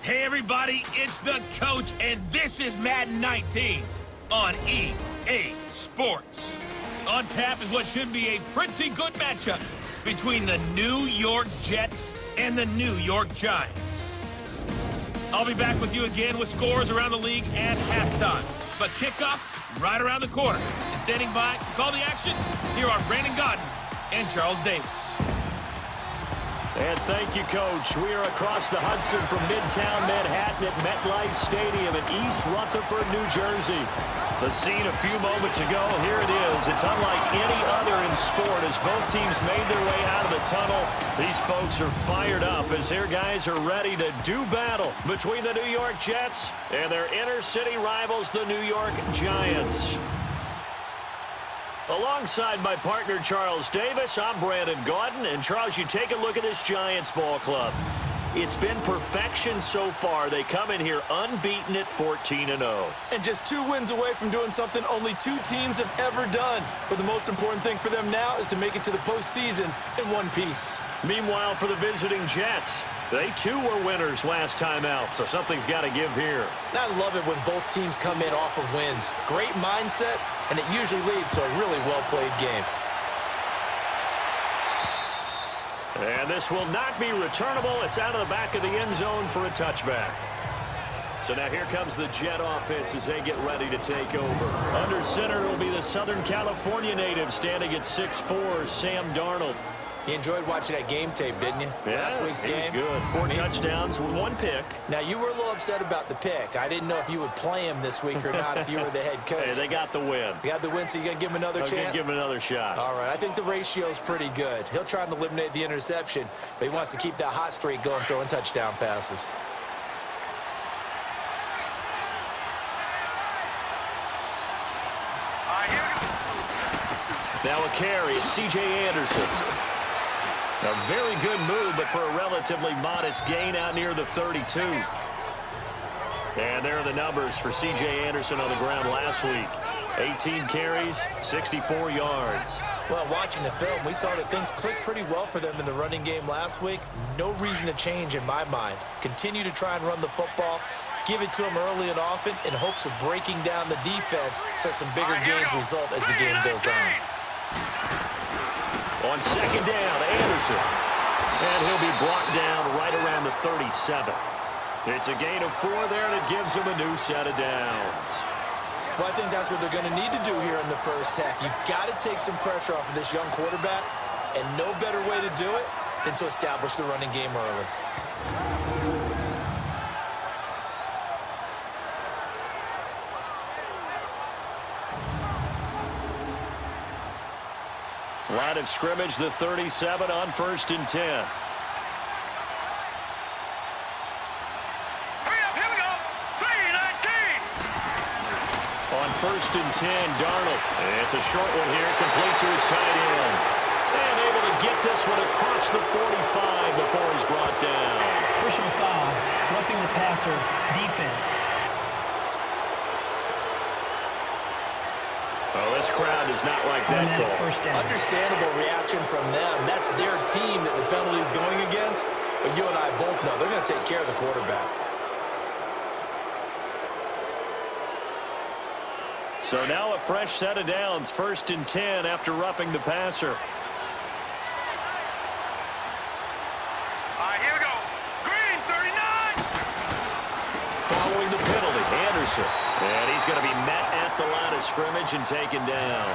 Hey everybody, it's the coach, and this is Madden 19 on EA Sports. On tap is what should be a pretty good matchup between the New York Jets and the New York Giants. I'll be back with you again with scores around the league at halftime. But kickoff right around the corner. And standing by to call the action, here are Brandon Godden and Charles Davis. And thank you, Coach. We are across the Hudson from Midtown Manhattan at MetLife Stadium in East Rutherford, New Jersey. The scene a few moments ago, here it is. It's unlike any other in sport as both teams made their way out of the tunnel. These folks are fired up as their guys are ready to do battle between the New York Jets and their inner-city rivals, the New York Giants. Alongside my partner, Charles Davis, I'm Brandon Godden. And, Charles, you take a look at this Giants ball club. It's been perfection so far. They come in here unbeaten at 14-0. And just 2 wins away from doing something only 2 teams have ever done. But the most important thing for them now is to make it to the postseason in one piece. Meanwhile, for the visiting Jets, they too were winners last time out, so something's got to give here. And I love it when both teams come in off of wins. Great mindsets, and it usually leads to a really well-played game. And this will not be returnable. It's out of the back of the end zone for a touchback. So now here comes the Jet offense as they get ready to take over. Under center will be the Southern California native standing at 6'4", Sam Darnold. You enjoyed watching that game tape, didn't you? Yeah, Last week's game. Good. 4 touchdowns with 1 pick. Now, you were a little upset about the pick. I didn't know if you would play him this week or not if you were the head coach. Hey, they got the win. You got the win, so you're going to give him another chance? I'm going to give him another shot. All right. I think the ratio's pretty good. He'll try and eliminate the interception, but he wants to keep that hot streak going, throwing touchdown passes. Now a carry, it's C.J. Anderson. A very good move, but for a relatively modest gain out near the 32. And there are the numbers for C.J. Anderson on the ground last week. 18 carries, 64 yards. Well, watching the film, we saw that things clicked pretty well for them in the running game last week. No reason to change in my mind. Continue to try and run the football. Give it to them early and often in hopes of breaking down the defense so some bigger gains result as the game goes on. On second down, Anderson. And he'll be brought down right around the 37. It's a gain of 4 there, and it gives him a new set of downs. Well, I think that's what they're going to need to do here in the first half. You've got to take some pressure off of this young quarterback, and no better way to do it than to establish the running game early. Line of scrimmage, the 37 on 1st and 10. Hurry up, here we go. 3-19. On 1st and 10, Darnold. It's a short one here, complete to his tight end. And able to get this one across the 45 before he's brought down. Personal foul, roughing the passer, defense. Oh, this crowd is not like that call. First down. Understandable reaction from them. That's their team that the penalty is going against. But you and I both know they're going to take care of the quarterback. So now a fresh set of downs, 1st and 10 after roughing the passer. All right, here we go. Green, 39. Following the penalty, Anderson. And he's going to be met at the line of scrimmage and taken down.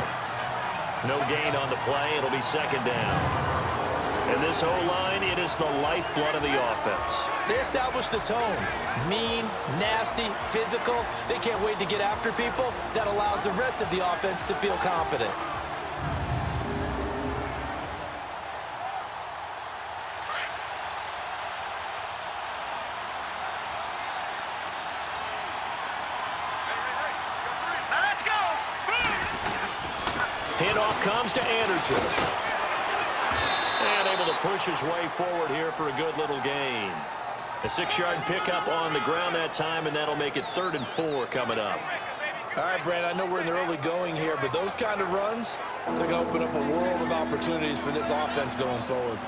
No gain on the play. It'll be 2nd down. And this O-line, it is the lifeblood of the offense. They establish the tone. Mean, nasty, physical. They can't wait to get after people. That allows the rest of the offense to feel confident. Handoff comes to Anderson. And able to push his way forward here for a good little gain. A 6-yard pickup on the ground that time, and that'll make it 3rd and 4 coming up. All right, Brad, I know we're in the early going here, but those kind of runs, they're going to open up a world of opportunities for this offense going forward.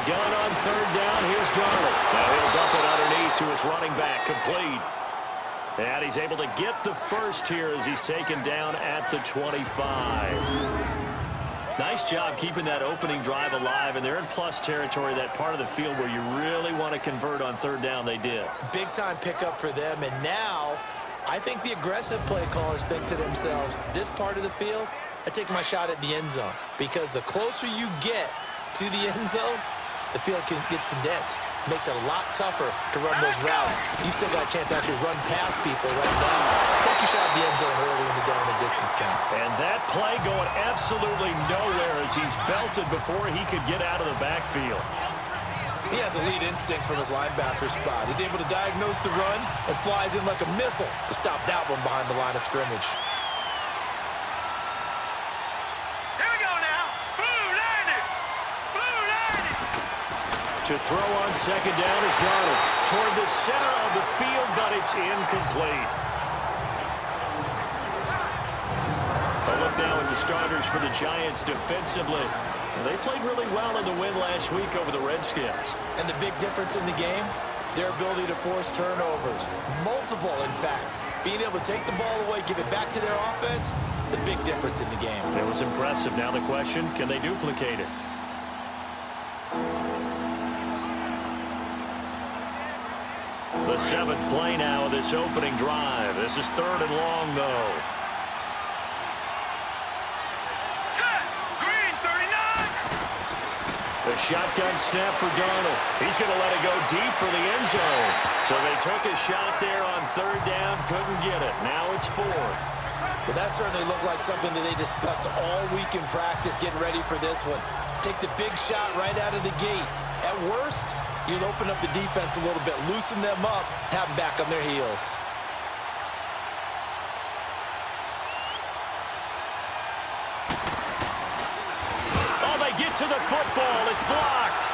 gun on third down. Here's Darnold. Now he'll dump it underneath to his running back, complete. And he's able to get the first here as he's taken down at the 25. Nice job keeping that opening drive alive, and they're in plus territory, that part of the field where you really want to convert on third down. They did. Big-time pickup for them, and now I think the aggressive play callers think to themselves, this part of the field, I take my shot at the end zone, because the closer you get to the end zone, the field gets condensed. Makes it a lot tougher to run those routes. You still got a chance to actually run past people right now. Take your shot at the end zone early in the down and distance count. And that play going absolutely nowhere as he's belted before he could get out of the backfield. He has elite instincts from his linebacker spot. He's able to diagnose the run and flies in like a missile to stop that one behind the line of scrimmage. To throw on second down is Darnold. Toward the center of the field, but it's incomplete. A look now at the starters for the Giants defensively. They played really well in the win last week over the Redskins. And the big difference in the game, their ability to force turnovers. Multiple, in fact. Being able to take the ball away, give it back to their offense, the big difference in the game. It was impressive. Now the question, can they duplicate it? The seventh play now of this opening drive. This is third and long, though. Set! Green, 39! The shotgun snap for Darnold. He's going to let it go deep for the end zone. So they took a shot there on third down, couldn't get it. Now it's fourth. Well, that certainly looked like something that they discussed all week in practice, getting ready for this one. Take the big shot right out of the gate. At worst, you'll open up the defense a little bit, loosen them up, have them back on their heels. Oh, they get to the football. It's blocked.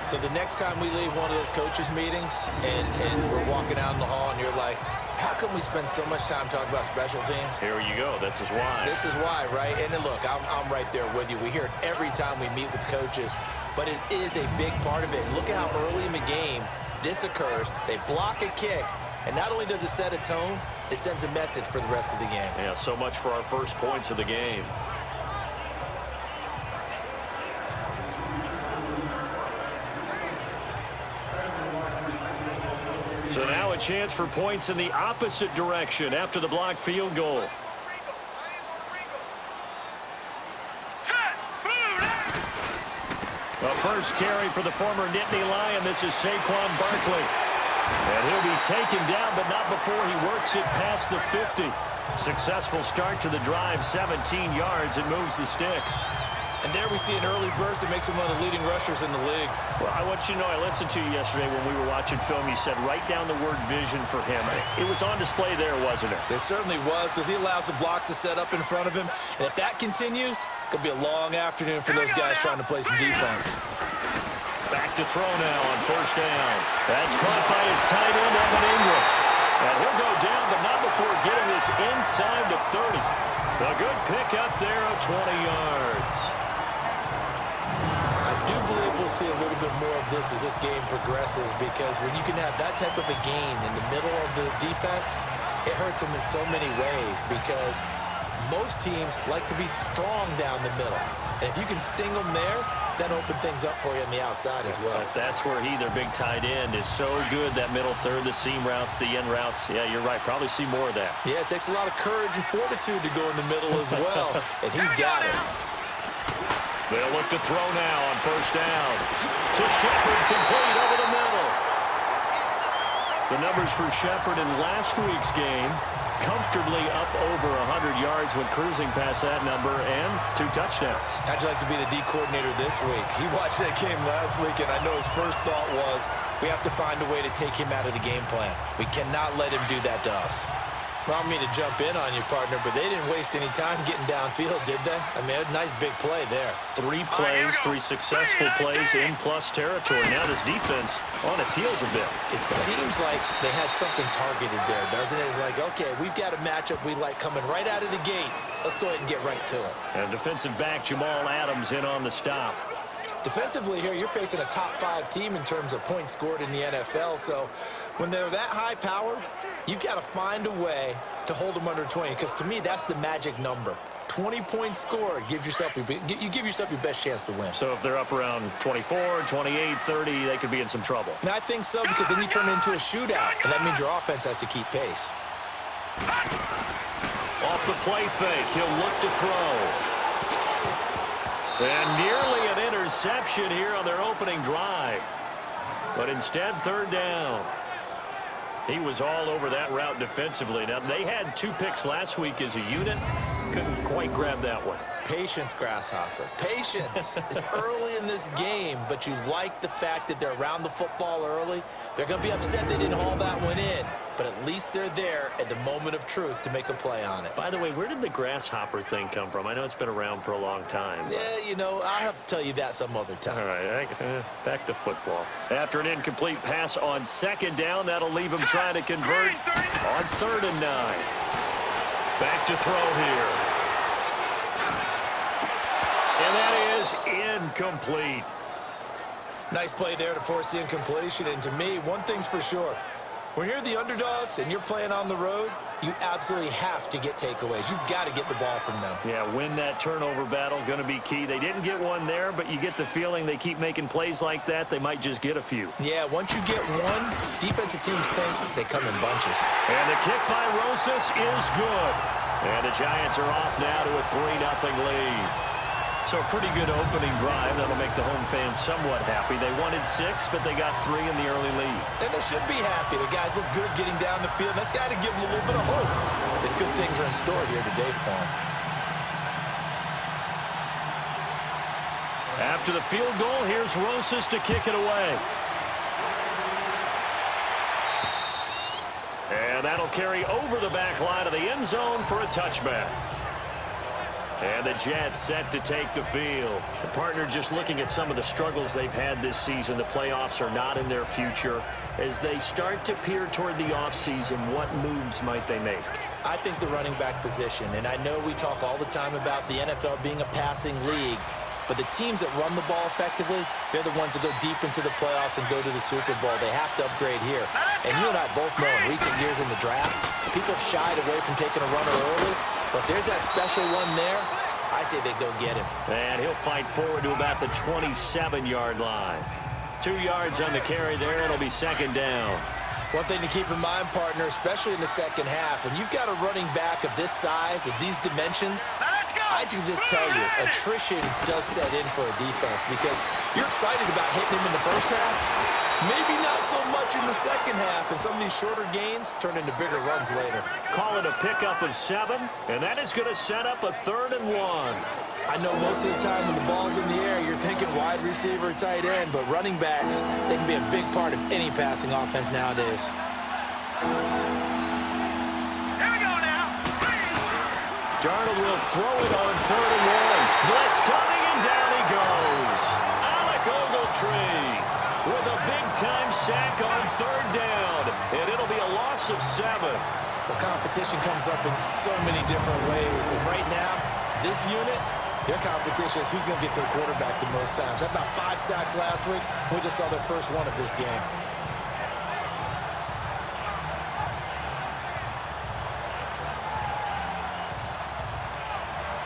So the next time we leave one of those coaches' meetings and we're walking out in the hall and you're like, how come we spend so much time talking about special teams? Here you go. This is why. This is why, right? And then look, I'm right there with you. We hear it every time we meet with coaches, but it is a big part of it. Look at how early in the game this occurs. They block a kick, and not only does it set a tone, it sends a message for the rest of the game. Yeah, so much for our first points of the game. So now a chance for points in the opposite direction after the blocked field goal. The first carry for the former Nittany Lion. This is Saquon Barkley. And he'll be taken down, but not before he works it past the 50. Successful start to the drive, 17 yards. It moves the sticks. And there we see an early burst that makes him one of the leading rushers in the league. Well, I want you to know, I listened to you yesterday when we were watching film. You said write down the word vision for him. It was on display there, wasn't it? It certainly was, because he allows the blocks to set up in front of him. And if that continues, it could be a long afternoon for those guys trying to play some defense. Back to throw now on first down. That's caught by his tight end, Evan Ingram. And he'll go down, but not before getting this inside the 30. A good pickup there of 20 yards. I do believe we'll see a little bit more of this as this game progresses, because when you can have that type of a gain in the middle of the defense, it hurts them in so many ways, because most teams like to be strong down the middle. And if you can sting them there, that opens things up for you on the outside as well. But that's where he, their big tight end, is so good, that middle third, the seam routes, the end routes. Yeah, you're right. Probably see more of that. Yeah, it takes a lot of courage and fortitude to go in the middle as well, and he's got it. They'll look to throw now on first down. To Shepard, complete over the middle. The numbers for Shepard in last week's game, comfortably up over 100 yards when cruising past that number, and 2 touchdowns. How'd you like to be the D coordinator this week? He watched that game last week, and I know his first thought was, we have to find a way to take him out of the game plan. We cannot let him do that to us. Well, I don't mean to jump in on you, partner, but they didn't waste any time getting downfield, did they? I mean, a nice big play there. 3 plays, 3 successful plays in plus territory. Now this defense on its heels a bit. It seems like they had something targeted there, doesn't it? It's like, okay, we've got a matchup we like coming right out of the gate. Let's go ahead and get right to it. And defensive back Jamal Adams in on the stop. Defensively here, you're facing a top-5 team in terms of points scored in the NFL. So when they're that high-powered, you've got to find a way to hold them under 20. Because to me, that's the magic number. 20 points scored gives yourself you give yourself your best chance to win. So if they're up around 24, 28, 30, they could be in some trouble. And I think so, because then you turn it into a shootout, and that means your offense has to keep pace. Off the play fake, he'll look to throw. And nearly an interception here on their opening drive. But instead, 3rd down. He was all over that route defensively. Now, they had 2 picks last week as a unit. Couldn't quite grab that one. Patience, Grasshopper. Patience. It's early in this game, but you like the fact that they're around the football early. They're going to be upset they didn't haul that one in, but at least they're there at the moment of truth to make a play on it. By the way, where did the grasshopper thing come from? I know it's been around for a long time. Yeah, you know, I'll have to tell you that some other time. All right, back to football. After an incomplete pass on 2nd down, that'll leave him trying to convert on 3rd and 9. Back to throw here. And that is incomplete. Nice play there to force the incompletion. And to me, one thing's for sure. When you're the underdogs and you're playing on the road, you absolutely have to get takeaways. You've got to get the ball from them. Yeah, win that turnover battle, going to be key. They didn't get one there, but you get the feeling they keep making plays like that, they might just get a few. Yeah, once you get one, defensive teams think they come in bunches. And the kick by Rosas is good. And the Giants are off now to a 3-0 lead. So a pretty good opening drive. That'll make the home fans somewhat happy. They wanted 6, but they got 3 in the early lead. And they should be happy. The guys look good getting down the field. That's got to give them a little bit of hope that good things are in store here today for them. After the field goal, here's Rosas to kick it away. And that'll carry over the back line of the end zone for a touchback. And the Jets set to take the field. The partner just looking at some of the struggles they've had this season. The playoffs are not in their future. As they start to peer toward the offseason, what moves might they make? I think the running back position, and I know we talk all the time about the NFL being a passing league, but the teams that run the ball effectively, they're the ones that go deep into the playoffs and go to the Super Bowl. They have to upgrade here. And you and I both know in recent years in the draft, people have shied away from taking a runner early. But there's that special one there. I say they go get him. And he'll fight forward to about the 27-yard line. 2 yards on the carry there. It'll be 2nd down. One thing to keep in mind, partner, especially in the second half, when you've got a running back of this size, of these dimensions, I can just tell you, attrition does set in for a defense because you're excited about hitting him in the first half. Maybe not so much in the second half, and some of these shorter gains turn into bigger runs later. Call it a pickup of 7, and that is going to set up a 3rd and 1. I know most of the time when the ball's in the air, you're thinking wide receiver, tight end, but running backs, they can be a big part of any passing offense nowadays. Here we go now. Darnold will throw it on 3rd and 1. Blitz coming, and down he goes. Alec Ogletree with a big-time sack on 3rd down, and it'll be a loss of 7. The competition comes up in so many different ways, and right now, this unit, their competition is who's going to get to the quarterback the most times. Had about 5 sacks last week. We just saw their first one of this game.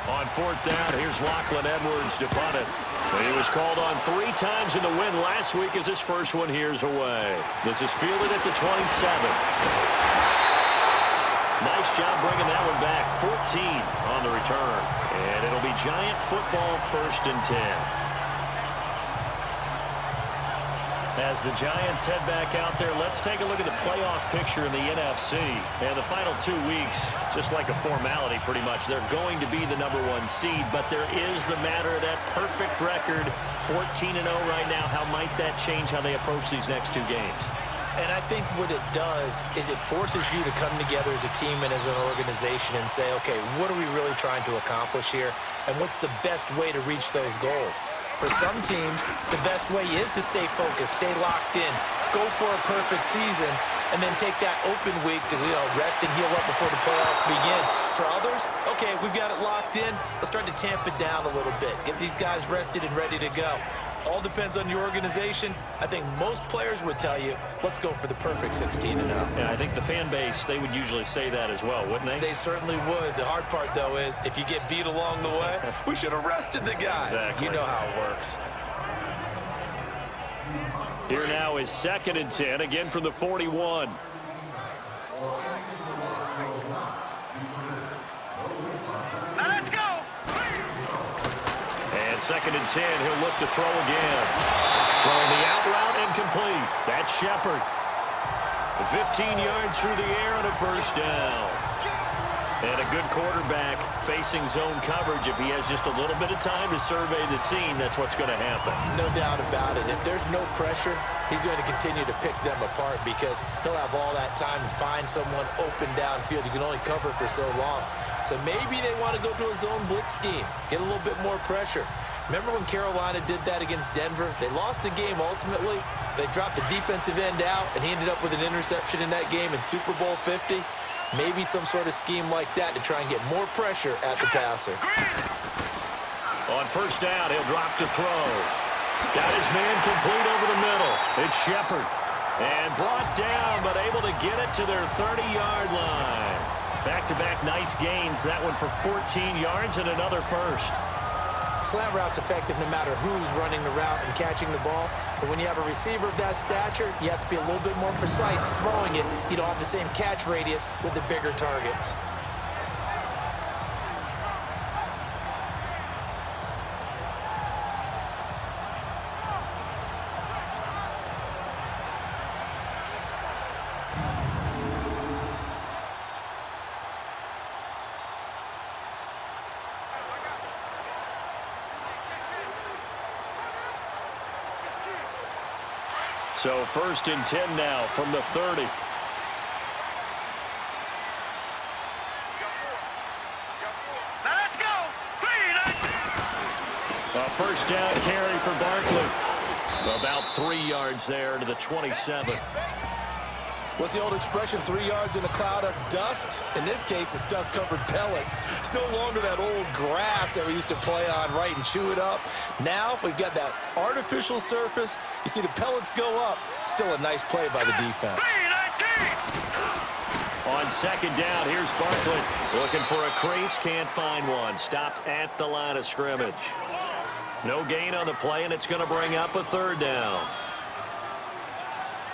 On 4th down, here's Lachlan Edwards to punt it. He was called on 3 times in the win last week as his first one here's away. This is fielded at the 27. Nice job bringing that one back. 14 on the return. And it'll be Giant football 1st and 10. As the Giants head back out there, let's take a look at the playoff picture in the NFC. And the final 2 weeks, just like a formality pretty much, they're going to be the #1 seed, but there is the matter of that perfect record, 14-0 right now. How might that change how they approach these next 2 games? And I think what it does is it forces you to come together as a team and as an organization and say, okay, what are we really trying to accomplish here? And what's the best way to reach those goals? For some teams, the best way is to stay focused, stay locked in, go for a perfect season, and then take that open week to rest and heal up before the playoffs begin. For others, okay, we've got it locked in. Let's start to tamp it down a little bit. Get these guys rested and ready to go. All depends on your organization. I think most players would tell you, let's go for the perfect 16-0. Yeah, I think the fan base, they would usually say that as well, wouldn't they? They certainly would. The hard part, though, is if you get beat along the way, we should have rested the guys. Exactly. You know how it works. Here now is 2nd and 10, again from the 41. Now let's go. And 2nd and 10, he'll look to throw again. Throwing the out route incomplete. That's Shepard. 15 yards through the air on a first down. And a good quarterback facing zone coverage. If he has just a little bit of time to survey the scene, that's what's going to happen. No doubt about it. If there's no pressure, he's going to continue to pick them apart because he'll have all that time to find someone open downfield. You can only cover for so long. So maybe they want to go to a zone blitz scheme, get a little bit more pressure. Remember when Carolina did that against Denver? They lost the game ultimately. They dropped the defensive end out, and he ended up with an interception in that game in Super Bowl 50. Maybe some sort of scheme like that to try and get more pressure at the passer. On first down, he'll drop to throw. Got his man complete over the middle. It's Shepard. And brought down, but able to get it to their 30-yard line. Back-to-back nice gains. That one for 14 yards and another first. Slant route's effective no matter who's running the route and catching the ball. But when you have a receiver of that stature, you have to be a little bit more precise throwing it. You don't have the same catch radius with the bigger targets. So 1st and 10 now from the 30. Now let's go. A first down carry for Barkley. About 3 yards there to the 27. What's the old expression, 3 yards in a cloud of dust? In this case, it's dust-covered pellets. It's no longer that old grass that we used to play on, right, and chew it up. Now we've got that artificial surface. You see the pellets go up. Still a nice play by the defense. On 2nd down, here's Barkley. Looking for a crease, can't find one. Stopped at the line of scrimmage. No gain on the play, and it's going to bring up a 3rd down.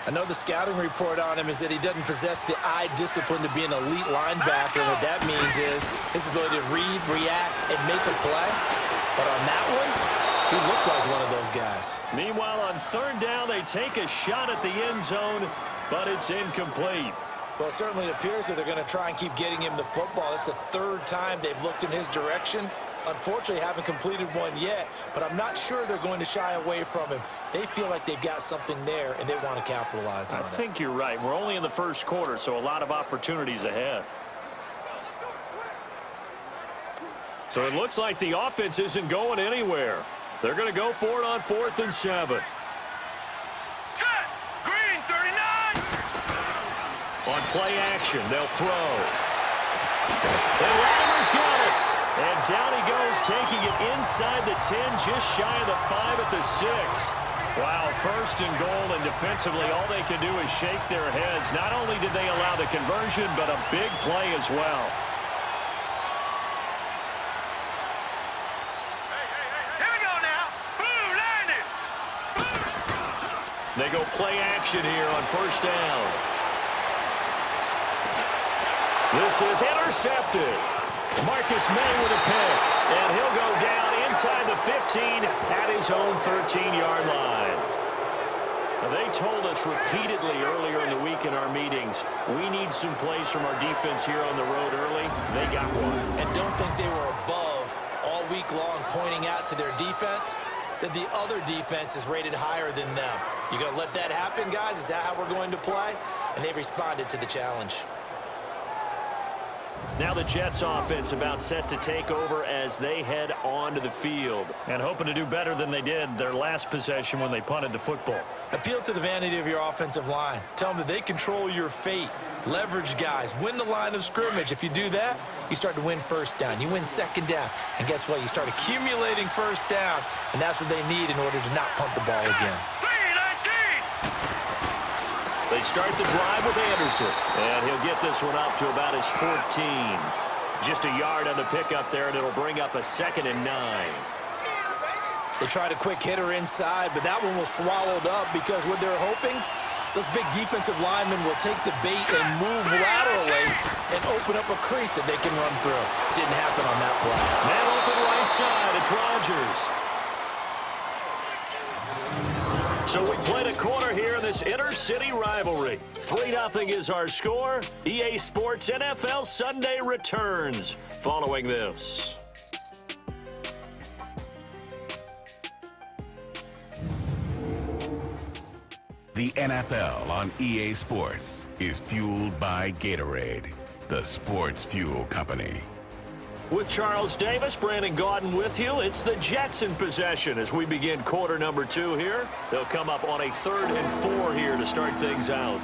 I know the scouting report on him is that he doesn't possess the eye discipline to be an elite linebacker. What that means is his ability to read, react, and make a play. But on that one, he looked like one of those guys. Meanwhile, on 3rd down, they take a shot at the end zone, but it's incomplete. Well, it certainly appears that they're going to try and keep getting him the football. It's the 3rd time they've looked in his direction. Unfortunately, haven't completed one yet, but I'm not sure they're going to shy away from him. They feel like they've got something there, and they want to capitalize on it. I think you're right. We're only in the 1st quarter, so a lot of opportunities ahead. So it looks like the offense isn't going anywhere. They're going to go for it on 4th and 7. Set. Green 39. On play action, they'll throw. And Latimer's got it. And down he goes, taking it inside the 10, just shy of the 5 at the 6. Wow, 1st and goal, and defensively, all they can do is shake their heads. Not only did they allow the conversion, but a big play as well. Here we go now. Blue landed. They go play action here on 1st down. This is intercepted. Marcus May with a pick, and he'll go down inside the 15 at his own 13-yard line. Now, they told us repeatedly earlier in the week in our meetings, we need some plays from our defense here on the road early. They got one. And don't think they were above all week long pointing out to their defense. that the other defense is rated higher than them. You going to let that happen, guys? Is that how we're going to play? And they responded to the challenge. Now the Jets offense about set to take over as they head onto the field. And hoping to do better than they did their last possession when they punted the football. Appeal to the vanity of your offensive line. Tell them that they control your fate. Leverage guys. Win the line of scrimmage. If you do that, you start to win first down. You win second down. And guess what? You start accumulating first downs. And that's what they need in order to not punt the ball again. They start the drive with Anderson. And he'll get this one up to about his 14. Just a yard on the pickup there, and it'll bring up a 2nd and 9. They tried a quick hitter inside, but that one was swallowed up because what they're hoping, those big defensive linemen will take the bait and move laterally and open up a crease that they can run through. Didn't happen on that play. Man open right side. It's Rodgers. So we played a quarter here in this inter-city rivalry. 3-0 is our score. EA Sports NFL Sunday returns following this. The NFL on EA Sports is fueled by Gatorade, the sports fuel company. With Charles Davis, Brandon Gaudin with you. It's the Jets in possession as we begin quarter number 2 here. They'll come up on a 3rd and 4 here to start things out.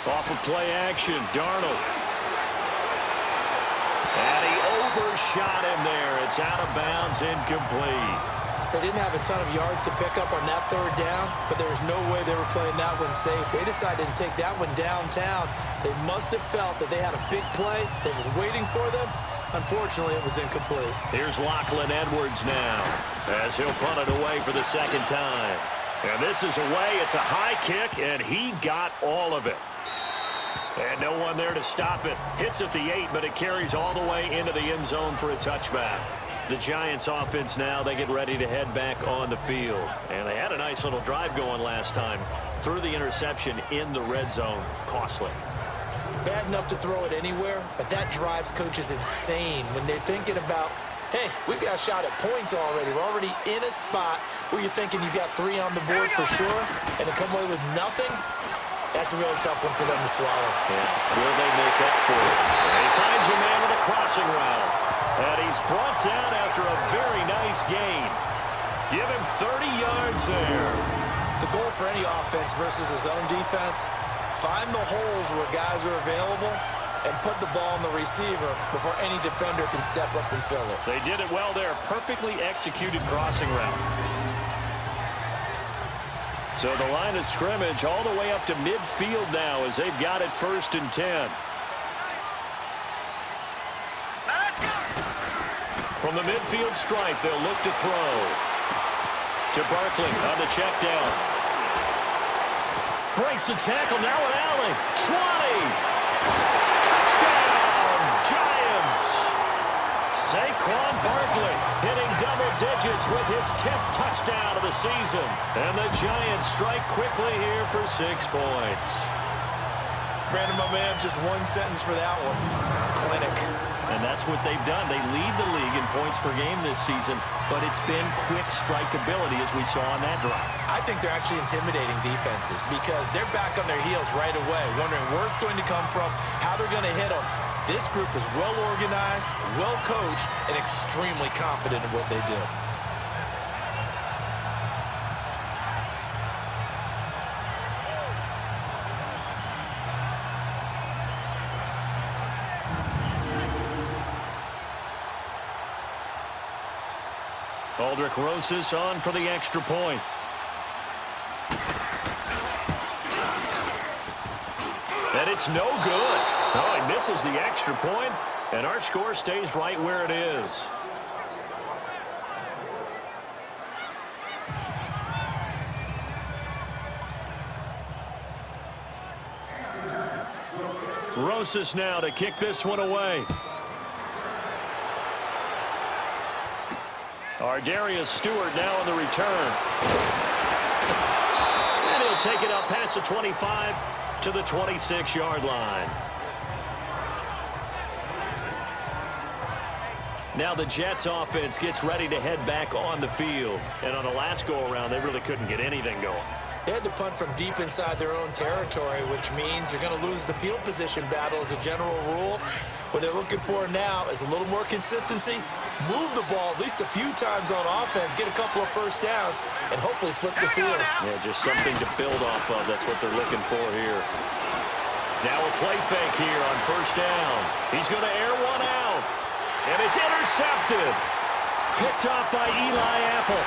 Off of play action, Darnold. And he overshot him there. It's out of bounds, incomplete. They didn't have a ton of yards to pick up on that 3rd down, but there was no way they were playing that one safe. They decided to take that one downtown. They must have felt that they had a big play that was waiting for them. Unfortunately, it was incomplete. Here's Lachlan Edwards now as he'll punt it away for the 2nd time. And this is away. It's a high kick, and he got all of it. And no one there to stop it. Hits at the 8, but it carries all the way into the end zone for a touchback. The Giants offense now, they get ready to head back on the field. And they had a nice little drive going last time. Threw the interception in the red zone. Costly. Bad enough to throw it anywhere, but that drives coaches insane when they're thinking about, hey, we've got a shot at points already. We're already in a spot where you're thinking you've got 3 on the board for sure, and to come away with nothing, that's a really tough one for them to swallow. Yeah, will they make up for it? And he finds a man with a crossing route. And he's brought down after a very nice gain. Give him 30 yards there. The goal for any offense versus his own defense, find the holes where guys are available and put the ball on the receiver before any defender can step up and fill it. They did it well there. Perfectly executed crossing route. So the line of scrimmage all the way up to midfield now as they've got it 1st and 10. From the midfield stripe, they'll look to throw. To Barkley on the check down. Breaks the tackle, now an alley. 20. Touchdown, Giants. Saquon Barkley hitting double digits with his 10th touchdown of the season. And the Giants strike quickly here for 6 points. Brandon, my man, just one sentence for that one. Clinic. And that's what they've done. They lead the league in points per game this season, but it's been quick strikeability as we saw on that drive. I think they're actually intimidating defenses because they're back on their heels right away, wondering where it's going to come from, how they're going to hit them. This group is well organized, well coached, and extremely confident in what they do. Aldrick Rosas on for the extra point. And it's no good. Oh, he misses the extra point, and our score stays right where it is. Rosas now to kick this one away. Darius Stewart now on the return. And he'll take it up past the 25 to the 26-yard line. Now the Jets offense gets ready to head back on the field. And on the last go-around, they really couldn't get anything going. They had to punt from deep inside their own territory, which means you're going to lose the field position battle as a general rule. What they're looking for now is a little more consistency, move the ball at least a few times on offense, get a couple of first downs, and hopefully flip the field. Yeah, just something to build off of. That's what they're looking for here. Now a play fake here on first down. He's going to air one out. And it's intercepted. Picked off by Eli Apple.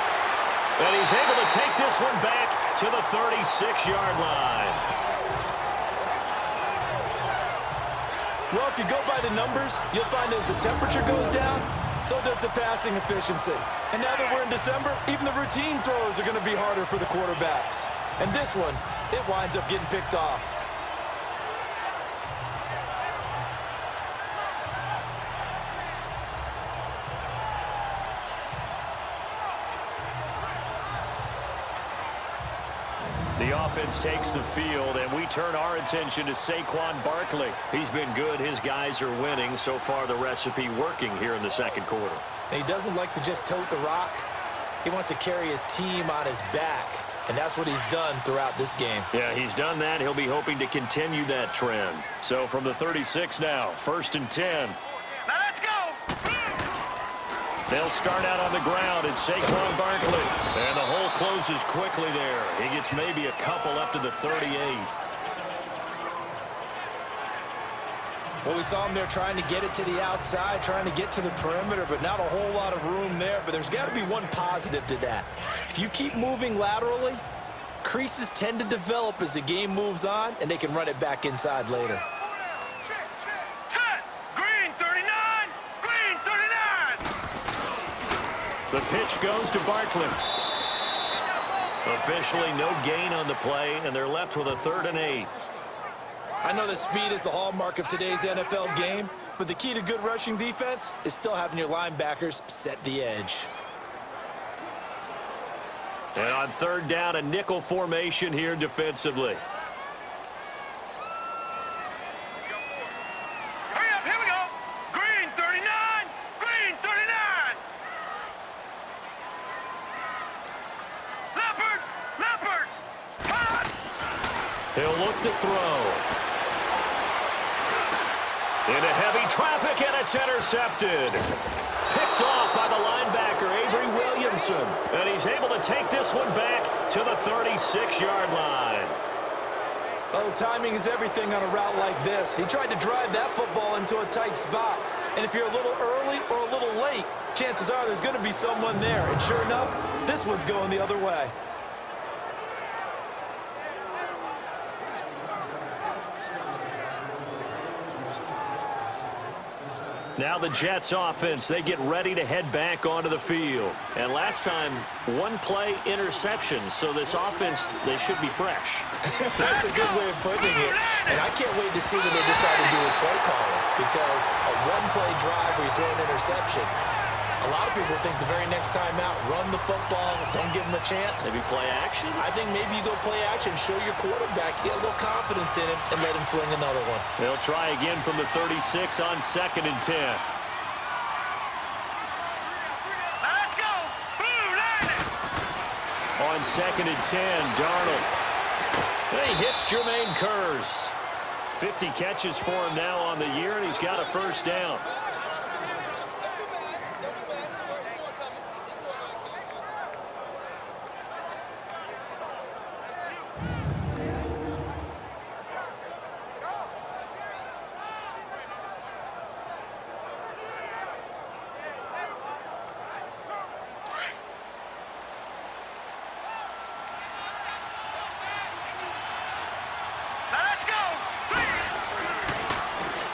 And he's able to take this one back to the 36-yard line. Well, if you go by the numbers, you'll find as the temperature goes down, so does the passing efficiency. And now that we're in December, even the routine throws are going to be harder for the quarterbacks. And this one, it winds up getting picked off. The offense takes the field, and we turn our attention to Saquon Barkley. He's been good. His guys are winning. So far, the recipe working here in the second quarter. And he doesn't like to just tote the rock. He wants to carry his team on his back, and that's what he's done throughout this game. Yeah, he's done that. He'll be hoping to continue that trend. So from the 36 now, 1st and 10. Now let's go. They'll start out on the ground. It's Saquon Barkley. And the hole closes quickly there. He gets maybe a couple up to the 38. Well, we saw him there trying to get it to the outside, trying to get to the perimeter, but not a whole lot of room there. But there's got to be one positive to that. If you keep moving laterally, creases tend to develop as the game moves on, and they can run it back inside later. Set. Green 39. Green 39. The pitch goes to Barkley. Officially no gain on the play, and they're left with a 3rd and 8. I know that speed is the hallmark of today's NFL game, but the key to good rushing defense is still having your linebackers set the edge. And on 3rd down, a nickel formation here defensively. Hurry up. Here we go. Green 39. Green 39. Leopard. Leopard. Hot. He'll look to throw. Into heavy traffic, and it's intercepted. Picked off by the linebacker, Avery Williamson. And he's able to take this one back to the 36-yard line. Oh, timing is everything on a route like this. He tried to drive that football into a tight spot. And if you're a little early or a little late, chances are there's going to be someone there. And sure enough, this one's going the other way. Now the Jets offense, they get ready to head back onto the field. And last time, one play interception, so this offense, they should be fresh. That's a good way of putting it. And I can't wait to see what they decide to do with play calling, because a one-play drive where you throw an interception, a lot of people think the very next time out, run the football, don't give them a chance. Maybe play action? I think maybe you go play action, show your quarterback, get a little confidence in him, and let him fling another one. They'll try again from the 36 on 2nd and 10. Now let's go. Blue line. On 2nd and 10, Darnold. And he hits Jermaine Kearse. 50 catches for him now on the year, and he's got a 1st down.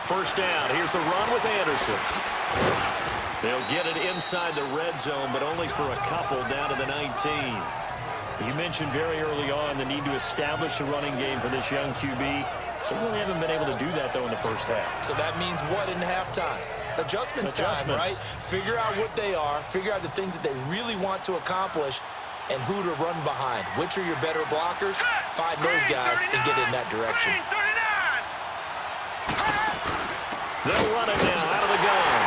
First down. Here's the run with Anderson. They'll get it inside the red zone, but only for a couple down to the 19. You mentioned very early on the need to establish a running game for this young QB. They really haven't been able to do that, though, in the first half. So that means what in halftime? adjustments time, right? Figure out what they are, figure out the things that they really want to accomplish, and who to run behind. Which are your better blockers? Find those guys and get in that direction. They'll run it now out of the gun.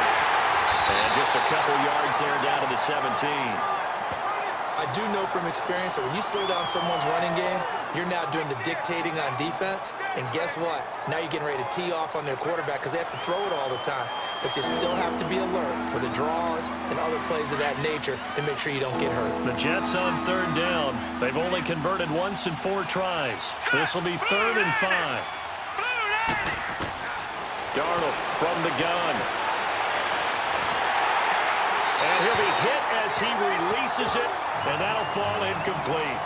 And just a couple yards there down to the 17. I do know from experience that when you slow down someone's running game, you're now doing the dictating on defense. And guess what? Now you're getting ready to tee off on their quarterback because they have to throw it all the time. But you still have to be alert for the draws and other plays of that nature to make sure you don't get hurt. The Jets on 3rd down. They've only converted once in 4 tries. This will be 3rd and 5. Darnold from the gun. And he'll be hit as he releases it, and that'll fall incomplete.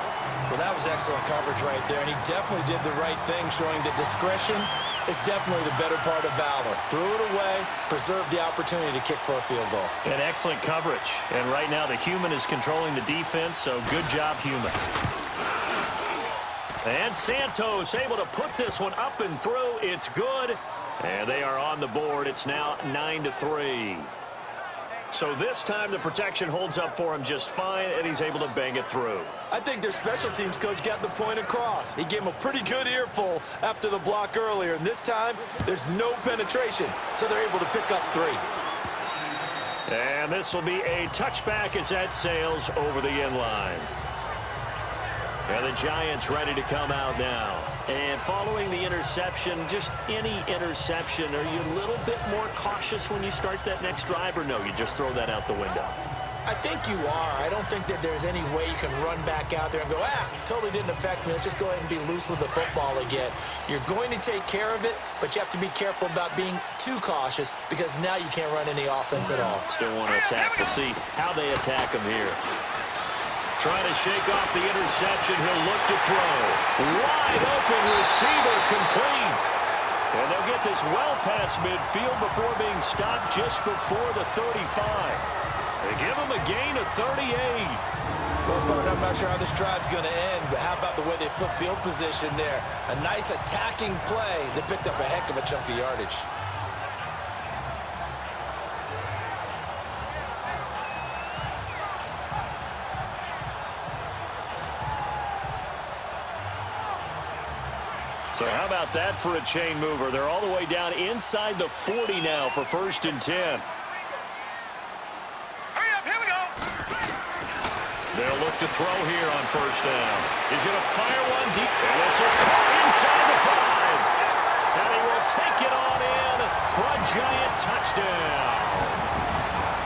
Well, that was excellent coverage right there, and he definitely did the right thing, showing that discretion is definitely the better part of valor. Threw it away, preserved the opportunity to kick for a field goal. And excellent coverage. And right now the human is controlling the defense, so good job, human. And Santos able to put this one up and through. It's good. And they are on the board. It's now 9-3. So this time the protection holds up for him just fine, and he's able to bang it through. I think their special teams coach got the point across. He gave him a pretty good earful after the block earlier, and this time there's no penetration, so they're able to pick up 3. And this will be a touchback as that sails over the end line. And the Giants ready to come out now. And following the interception, just any interception, are you a little bit more cautious when you start that next drive, or no, you just throw that out the window? I think you are. I don't think that there's any way you can run back out there and go, totally didn't affect me. Let's just go ahead and be loose with the football again. You're going to take care of it, but you have to be careful about being too cautious because now you can't run any offense at all. Still want to attack. We'll see how they attack him here. Trying to shake off the interception. He'll look to throw. Wide open receiver complete. And they'll get this well past midfield before being stopped just before the 35. They give him a gain of 38. Well, partner, I'm not sure how this drive's going to end, but how about the way they flip field position there? A nice attacking play that picked up a heck of a chunk of yardage. So how about that for a chain mover? They're all the way down inside the 40 now for 1st and 10. Hurry up, here we go. They'll look to throw here on 1st down. He's going to fire one deep. And this is caught inside the 5. And he will take it on in for a Giant touchdown.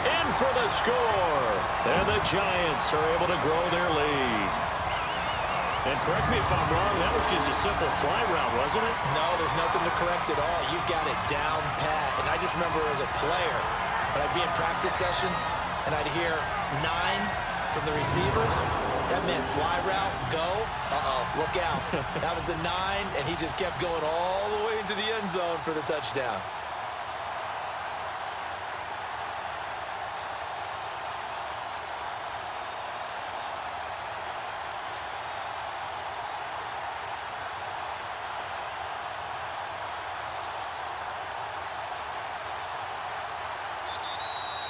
In for the score. And the Giants are able to grow their lead. And correct me if I'm wrong, that was just a simple fly route, wasn't it? No, there's nothing to correct at all. You got it down pat. And I just remember as a player, when I'd be in practice sessions and I'd hear 9 from the receivers, that meant fly route, go, look out. That was the 9, and he just kept going all the way into the end zone for the touchdown.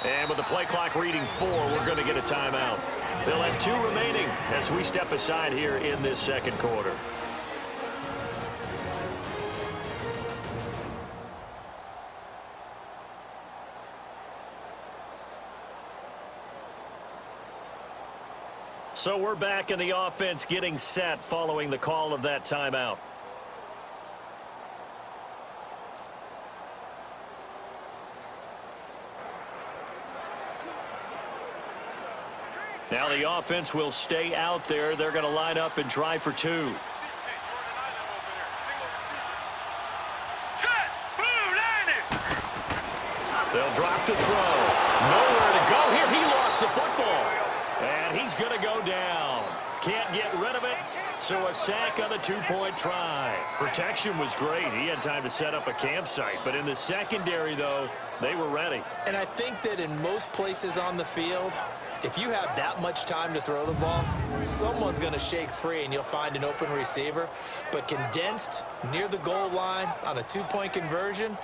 And with the play clock reading 4, we're going to get a timeout. They'll have 2 remaining as we step aside here in this 2nd quarter. So we're back in the offense getting set following the call of that timeout. Now the offense will stay out there. They're going to line up and try for 2. They'll drop to throw. Nowhere to go here. He lost the football. And he's going to go down. Can't get rid of it. So a sack on the 2-point try. Protection was great. He had time to set up a campsite. But in the secondary, though, they were ready. And I think that in most places on the field, if you have that much time to throw the ball, someone's going to shake free and you'll find an open receiver. But condensed near the goal line on a 2-point conversion,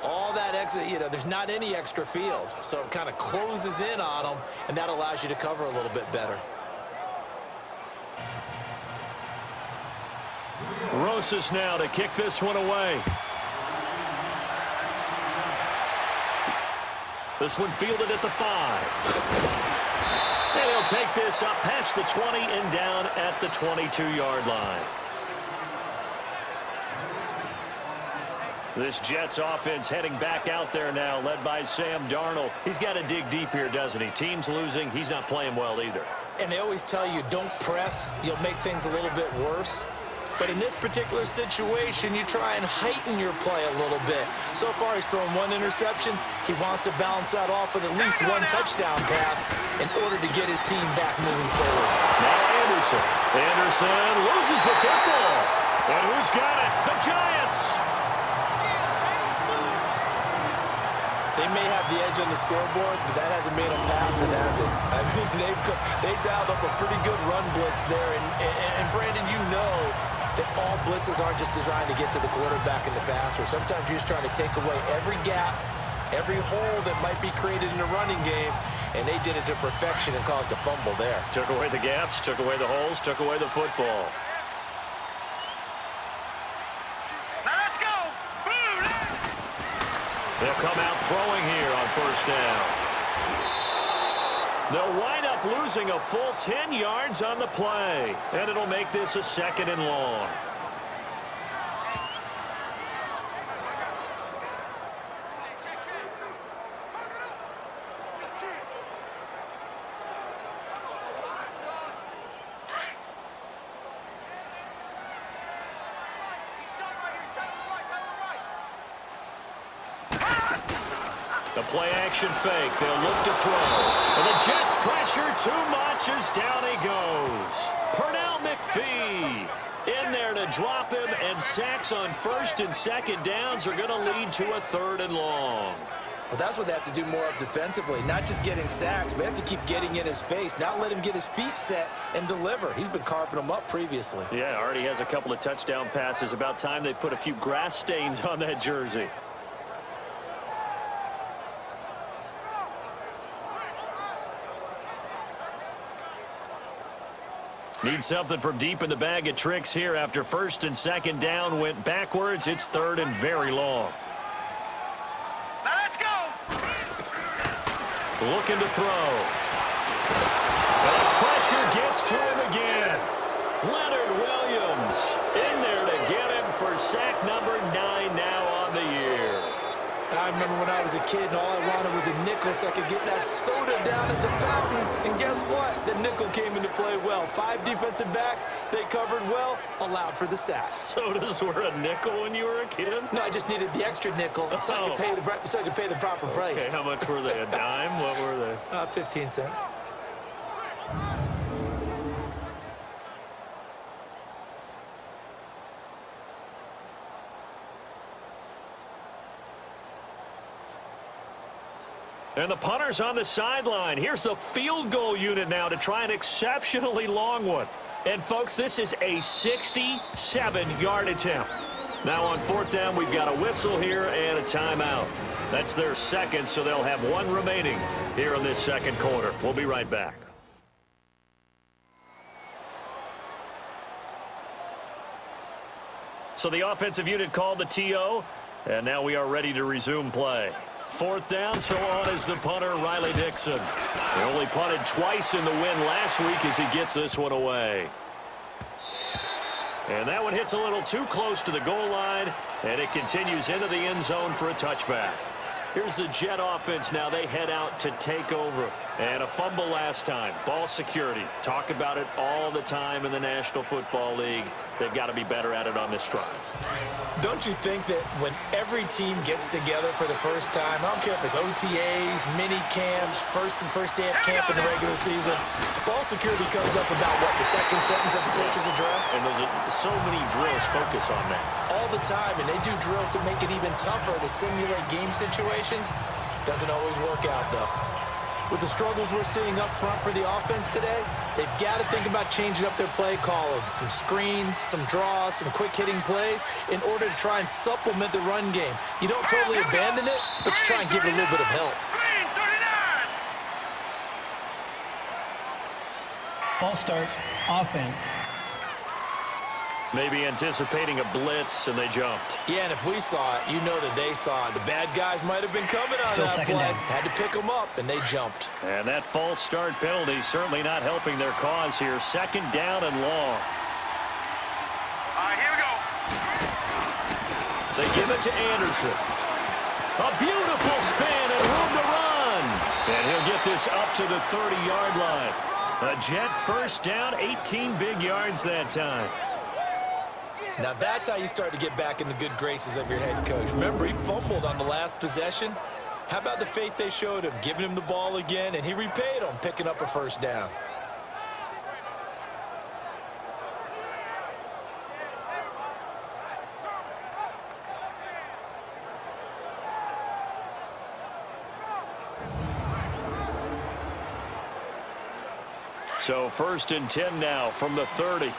all that exit, there's not any extra field. So it kind of closes in on them, and that allows you to cover a little bit better. Rosas now to kick this one away. This one fielded at the 5. And he'll take this up past the 20 and down at the 22-yard line. This Jets offense heading back out there now, led by Sam Darnold. He's got to dig deep here, doesn't he? Team's losing. He's not playing well either. And they always tell you, don't press. You'll make things a little bit worse. But in this particular situation, you try and heighten your play a little bit. So far, he's thrown 1 interception. He wants to balance that off with at least 1 touchdown pass in order to get his team back moving forward. Now Anderson. Anderson loses the football. And who's got it? The Giants. They may have the edge on the scoreboard, but that hasn't made them pass it, has it? I mean, they've dialed up a pretty good run blitz there. And Brandon, you know that all blitzes aren't just designed to get to the quarterback and the passer. Sometimes you're just trying to take away every gap, every hole that might be created in the running game, and they did it to perfection and caused a fumble there. Took away the gaps, took away the holes, took away the football. Now let's go. They'll come out throwing here on first down. They'll wind up losing a full 10 yards on the play, and it'll make this a 2nd and long. The play-action fake. They'll look to throw. And the Jets pressure too much as down he goes. Pernell McPhee in there to drop him, and sacks on 1st and 2nd downs are going to lead to a 3rd and long. Well, that's what they have to do more of defensively, not just getting sacks, but they have to keep getting in his face, not let him get his feet set and deliver. He's been carving them up previously. Yeah, already has a couple of touchdown passes. About time they put a few grass stains on that jersey. Need something from deep in the bag of tricks here after 1st and 2nd down went backwards. It's 3rd and very long. Now let's go. Looking to throw. And pressure gets to him again. Leonard Williams in there to get him for sack number 9 now on the year. I remember when I was a kid and all I wanted was a nickel so I could get that soda down at the fountain. And guess what? The nickel came into play well. 5 defensive backs, they covered well, allowed for the sacks. Sodas were a nickel when you were a kid? No, I just needed the extra nickel so I could pay the proper price. Okay, how much were they? A dime? What were they? 15 cents. And the punter's on the sideline. Here's the field goal unit now to try an exceptionally long one. And, folks, this is a 67-yard attempt. Now on 4th down, we've got a whistle here and a timeout. That's their 2nd, so they'll have 1 remaining here in this 2nd quarter. We'll be right back. So the offensive unit called the TO, and now we are ready to resume play. 4th down, so on is the punter, Riley Dixon. He only punted twice in the win last week as he gets this one away. And that one hits a little too close to the goal line, and it continues into the end zone for a touchback. Here's the Jet offense now. They head out to take over. And a fumble last time. Ball security. Talk about it all the time in the National Football League. They've got to be better at it on this drive. Don't you think that when every team gets together for the first time, I don't care if it's OTAs, mini camps, first day of camp in the regular season, ball security comes up about, what, the 2nd sentence of the coach's address? And those are so many drills focus on that. All the time, and they do drills to make it even tougher to simulate game situations. Doesn't always work out, though. With the struggles we're seeing up front for the offense today, They've got to think about changing up their play calling. Some screens, some draws, some quick-hitting plays in order to try and supplement the run game. You don't totally abandon it, but you try and give it a little bit of help. False start, offense. Maybe anticipating a blitz, and they jumped. Yeah, and if we saw it, you know that they saw it. The bad guys might have been coming on Still that second play. down. Had to pick them up, and they jumped. And that false start penalty certainly not helping their cause here. Second down and long. Here we go. They give it to Anderson. A beautiful spin and room to run. And he'll get this up to the 30-yard line. A Jet first down, 18 big yards that time. Now that's how you start to get back in the good graces of your head coach. Remember, he fumbled on the last possession. How about the faith they showed him, giving him the ball again, and he repaid them, picking up a first down. So first and 10 now from the 30.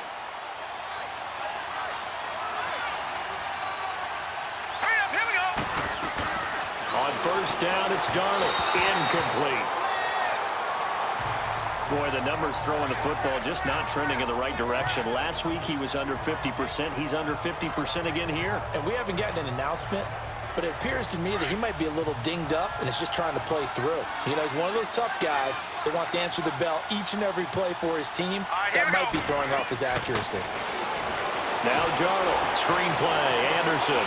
On first down, it's Darnold. Incomplete. Boy, the numbers throwing the football just not trending in the right direction. Last week, he was under 50%. He's under 50% again here. And we haven't gotten an announcement, but it appears to me that he might be a little dinged up and is just trying to play through. You know, he's one of those tough guys that wants to answer the bell each and every play for his team. That might be throwing off his accuracy. Now Darnold, screen play, Anderson.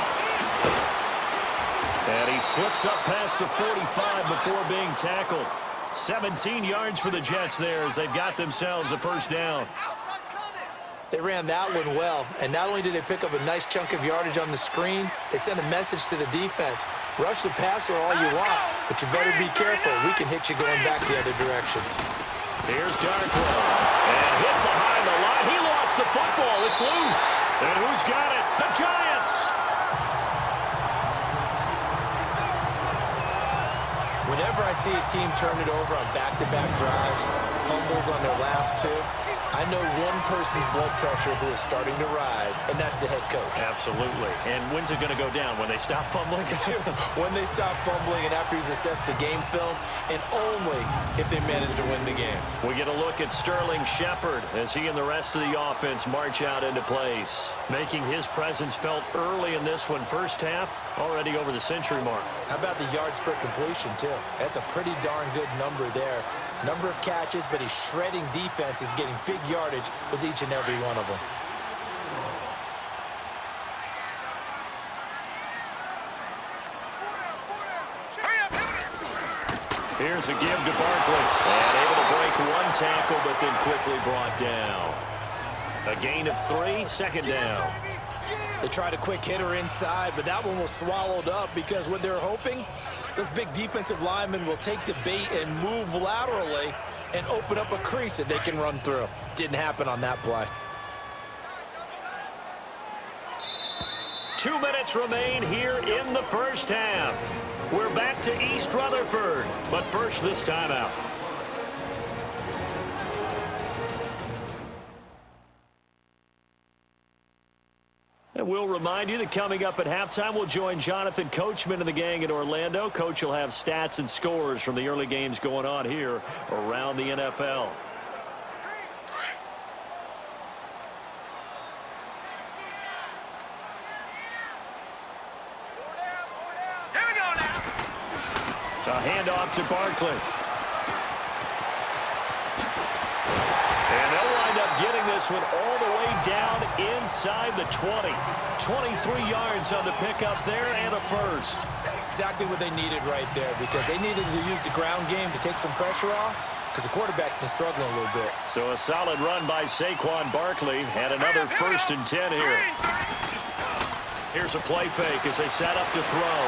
And he slips up past the 45 before being tackled. 17 yards for the Jets there as they've got themselves a first down. They ran that one well, and not only did they pick up a nice chunk of yardage on the screen, they sent a message to the defense. Rush the passer all you want, but you better be careful. We can hit you going back the other direction. Here's Darkwa, and hit behind the line. He lost the football. It's loose. And who's got it? The Giants. Whenever I see a team turn it over on back-to-back drives, fumbles on their last two, I know one person's blood pressure who is starting to rise, and that's the head coach. Absolutely. And when's it going to go down? When they stop fumbling? When they stop fumbling and after he's assessed the game film, and only if they manage to win the game. We get a look at Sterling Shepard as he and the rest of the offense march out into place, making his presence felt early in this one. First half, already over the century mark. How about the yards per completion, too? That's a pretty darn good number there. Number of catches, but he's shredding defense, is getting big yardage with each and every one of them. Here's a give to Barkley. And able to break one tackle, but then quickly brought down. A gain of 3, second down. They tried a quick hitter inside, but that one was swallowed up because what they're hoping, those big defensive linemen will take the bait and move laterally and open up a crease that they can run through. Didn't happen on that play. 2 minutes remain here in the first half. We're back to East Rutherford, but first this timeout. And we'll remind you that coming up at halftime, we'll join Jonathan Coachman and the gang in Orlando. Coach will have stats and scores from the early games going on here around the NFL. Here we go now. A handoff to Barkley. And they'll wind up getting this one all the way down inside the 20. 23 yards on the pickup there and a first. Exactly what they needed right there, because they needed to use the ground game to take some pressure off, because the quarterback's been struggling a little bit. So a solid run by Saquon Barkley, and another first and 10 here. Here's a play fake as they set up to throw.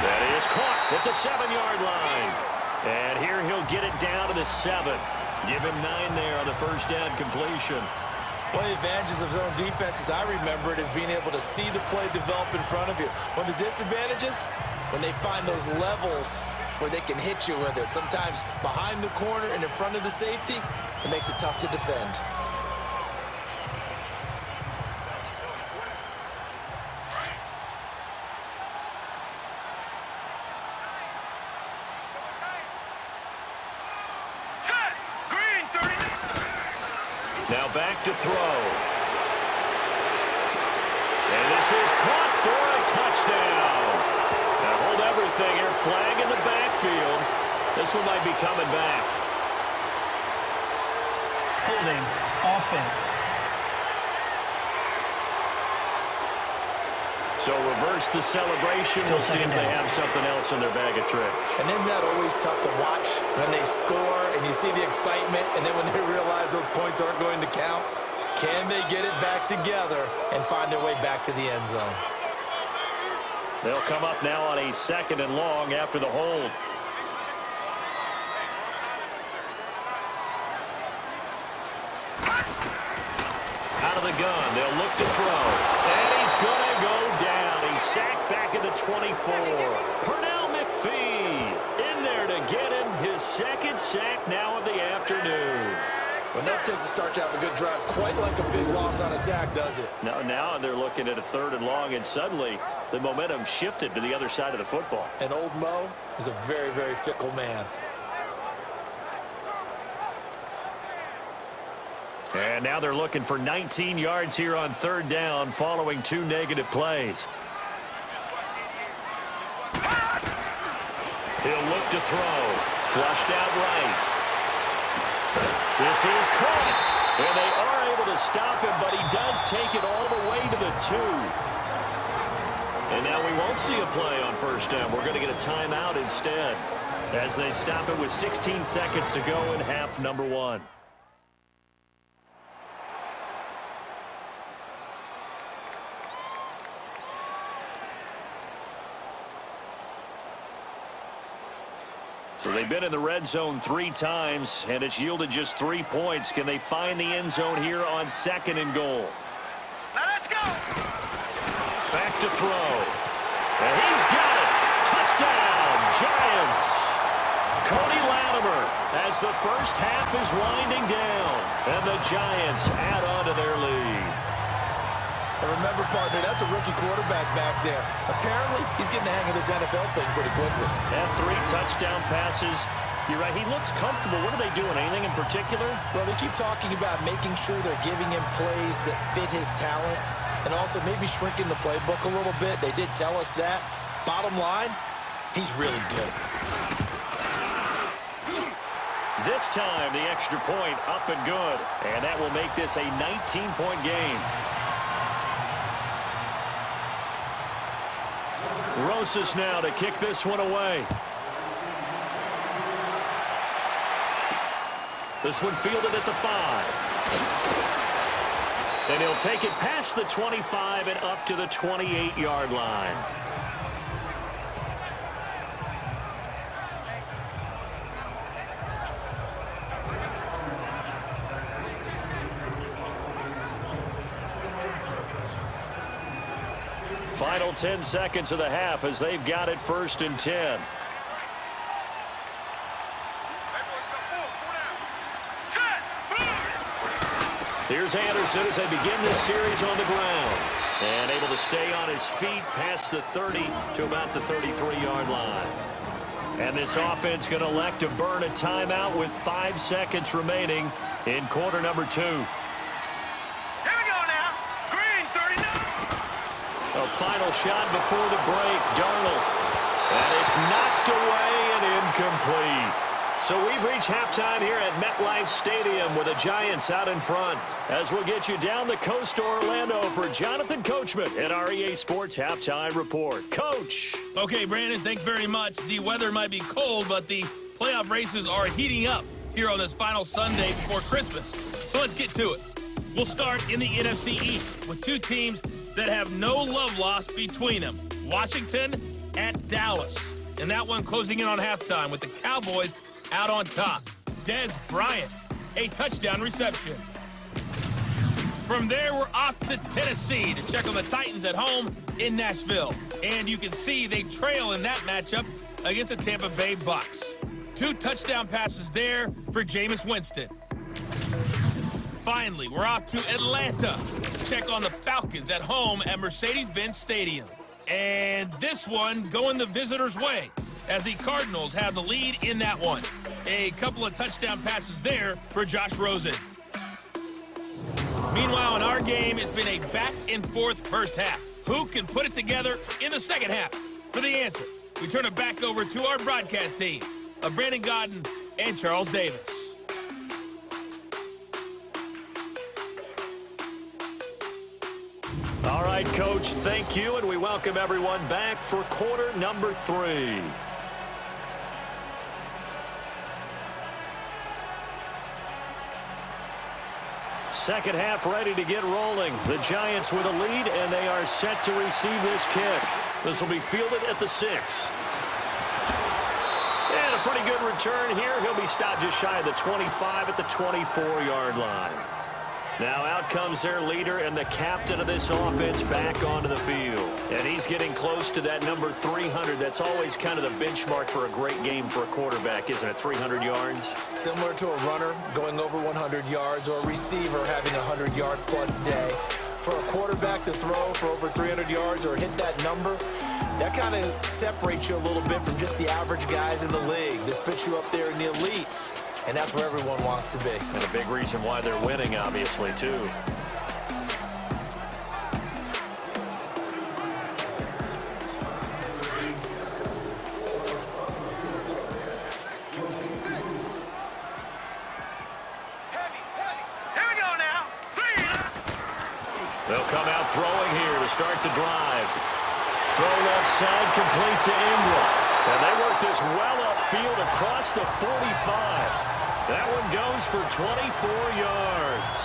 That is caught at the 7-yard line. And here he'll get it down to the 7. Give him 9 there on the first down completion. One of the advantages of zone defense, as I remember it, is being able to see the play develop in front of you. One of the disadvantages, when they find those levels where they can hit you with it. Sometimes behind the corner and in front of the safety, it makes it tough to defend. Now back to throw. And this is caught for a touchdown. Now hold everything here. Flag in the backfield. This one might be coming back. Holding. Offense. So reverse the celebration. We'll see if they have something else in their bag of tricks. And isn't that always tough to watch when they score and you see the excitement, and then when they realize those points aren't going to count? Can they get it back together and find their way back to the end zone? They'll come up now on a 2nd and long after the hold. Out of the gun, they'll look to throw. And he's going to go down. He's sacked back at the 24. Pernell McPhee in there to get him his 2nd sack now of the afternoon. Well, that takes a start to have a good drive, quite like a big loss on a sack, does it? Now they're looking at a 3rd and long, and suddenly the momentum shifted to the other side of the football. And old Mo is a very, very fickle man. And now they're looking for 19 yards here on 3rd down following 2 negative plays. He'll look to throw. Flushed out right. This is caught. And they are able to stop him, but he does take it all the way to the 2. And now we won't see a play on 1st down. We're going to get a timeout instead as they stop it with 16 seconds to go in half number 1. So they've been in the red zone 3 times, and it's yielded just 3 points. Can they find the end zone here on 2nd and goal? Now let's go. Back to throw. And he's got it. Touchdown, Giants. Cody Latimer as the first half is winding down, and the Giants add on to their lead. And remember, partner, that's a rookie quarterback back there. Apparently, he's getting the hang of this NFL thing pretty quickly. And 3 touchdown passes. You're right, he looks comfortable. What are they doing? Anything in particular? Well, they keep talking about making sure they're giving him plays that fit his talents and also maybe shrinking the playbook a little bit. They did tell us that. Bottom line, he's really good. This time, the extra point up and good. And that will make this a 19-point game. Rosas now to kick this one away. This one fielded at the 5. And he'll take it past the 25 and up to the 28-yard line. Final 10 seconds of the half as they've got it 1st and 10. Here's Anderson as they begin this series on the ground. And able to stay on his feet past the 30 to about the 33-yard line. And this offense going to elect to burn a timeout with 5 seconds remaining in quarter number 2. A final shot before the break, Darnold. And it's knocked away and incomplete. So we've reached halftime here at MetLife Stadium with the Giants out in front. As we'll get you down the coast to Orlando for Jonathan Coachman at our EA Sports Halftime Report. Coach. Okay, Brandon, thanks very much. The weather might be cold, but the playoff races are heating up here on this final Sunday before Christmas. So let's get to it. We'll start in the NFC East with 2 teams that have no love lost between them. Washington at Dallas. And that one closing in on halftime with the Cowboys out on top. Dez Bryant, a touchdown reception. From there, we're off to Tennessee to check on the Titans at home in Nashville. And you can see they trail in that matchup against the Tampa Bay Bucks. 2 touchdown passes there for Jameis Winston. Finally, we're off to Atlanta to check on the Falcons at home at Mercedes-Benz Stadium. And this one going the visitors' way as the Cardinals have the lead in that one. A couple of touchdown passes there for Josh Rosen. Meanwhile, in our game, it's been a back-and-forth first half. Who can put it together in the second half? For the answer, we turn it back over to our broadcast team of Brandon Godden and Charles Davis. All right, Coach, thank you, and we welcome everyone back for quarter number 3. Second half ready to get rolling. The Giants with a lead, and they are set to receive this kick. This will be fielded at the 6. And a pretty good return here. He'll be stopped just shy of the 25 at the 24-yard line. Now out comes their leader and the captain of this offense back onto the field. And he's getting close to that number 300. That's always kind of the benchmark for a great game for a quarterback, isn't it? 300 yards? Similar to a runner going over 100 yards or a receiver having a 100-yard-plus day. For a quarterback to throw for over 300 yards or hit that number, that kind of separates you a little bit from just the average guys in the league. This puts you up there in the elites. And that's where everyone wants to be. And a big reason why they're winning, obviously, too. Here we go now. They'll come out throwing here to start the drive. Throw left side, complete to Ingram. And they work this well upfield across the 45. That one goes for 24 yards.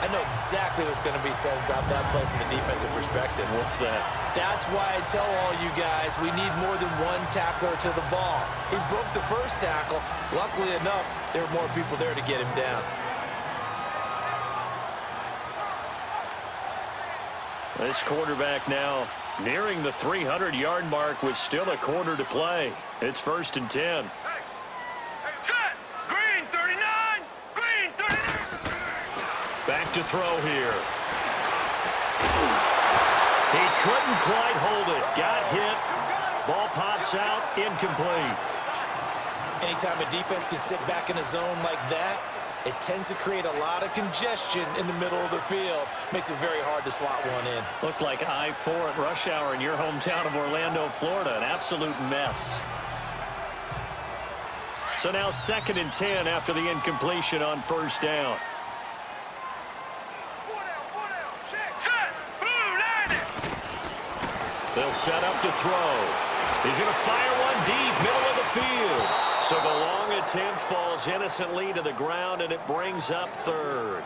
I know exactly what's going to be said about that play from the defensive perspective. What's that? That's why I tell all you guys we need more than one tackler to the ball. He broke the first tackle. Luckily enough, there were more people there to get him down. This quarterback now nearing the 300-yard mark with still a quarter to play. It's 1st and 10. Set. Green 39. Green 39. Back to throw here. He couldn't quite hold it. Got hit. Ball pops out. Incomplete. Anytime a defense can sit back in a zone like that, it tends to create a lot of congestion in the middle of the field. Makes it very hard to slot one in. Looked like I-4 at rush hour in your hometown of Orlando, Florida. An absolute mess. So now 2nd and 10 after the incompletion on 1st down. Set. Blue landing. They'll set up to throw. He's going to fire one deep, middle of the field. So the long attempt falls innocently to the ground, and it brings up 3rd.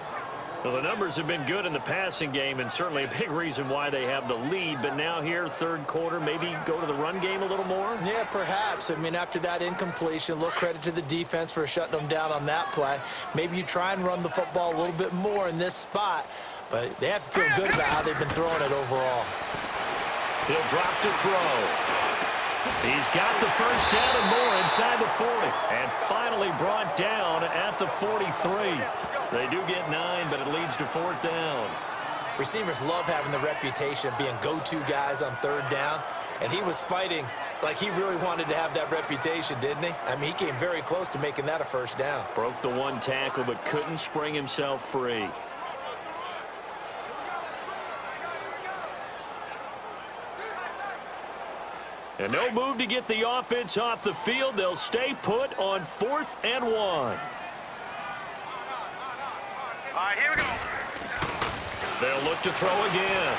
Well, the numbers have been good in the passing game, and certainly a big reason why they have the lead. But now here, 3rd quarter, maybe go to the run game a little more? Yeah, perhaps. I mean, after that incompletion, a little credit to the defense for shutting them down on that play. Maybe you try and run the football a little bit more in this spot, but they have to feel good about how they've been throwing it overall. He'll drop to throw. He's got the 1st down and more inside the 40. And finally brought down at the 43. They do get 9, but it leads to 4th down. Receivers love having the reputation of being go-to guys on 3rd down. And he was fighting like he really wanted to have that reputation, didn't he? I mean, he came very close to making that a 1st down. Broke the 1 tackle, but couldn't spring himself free. And no move to get the offense off the field. They'll stay put on 4th and 1. All right, here we go. They'll look to throw again.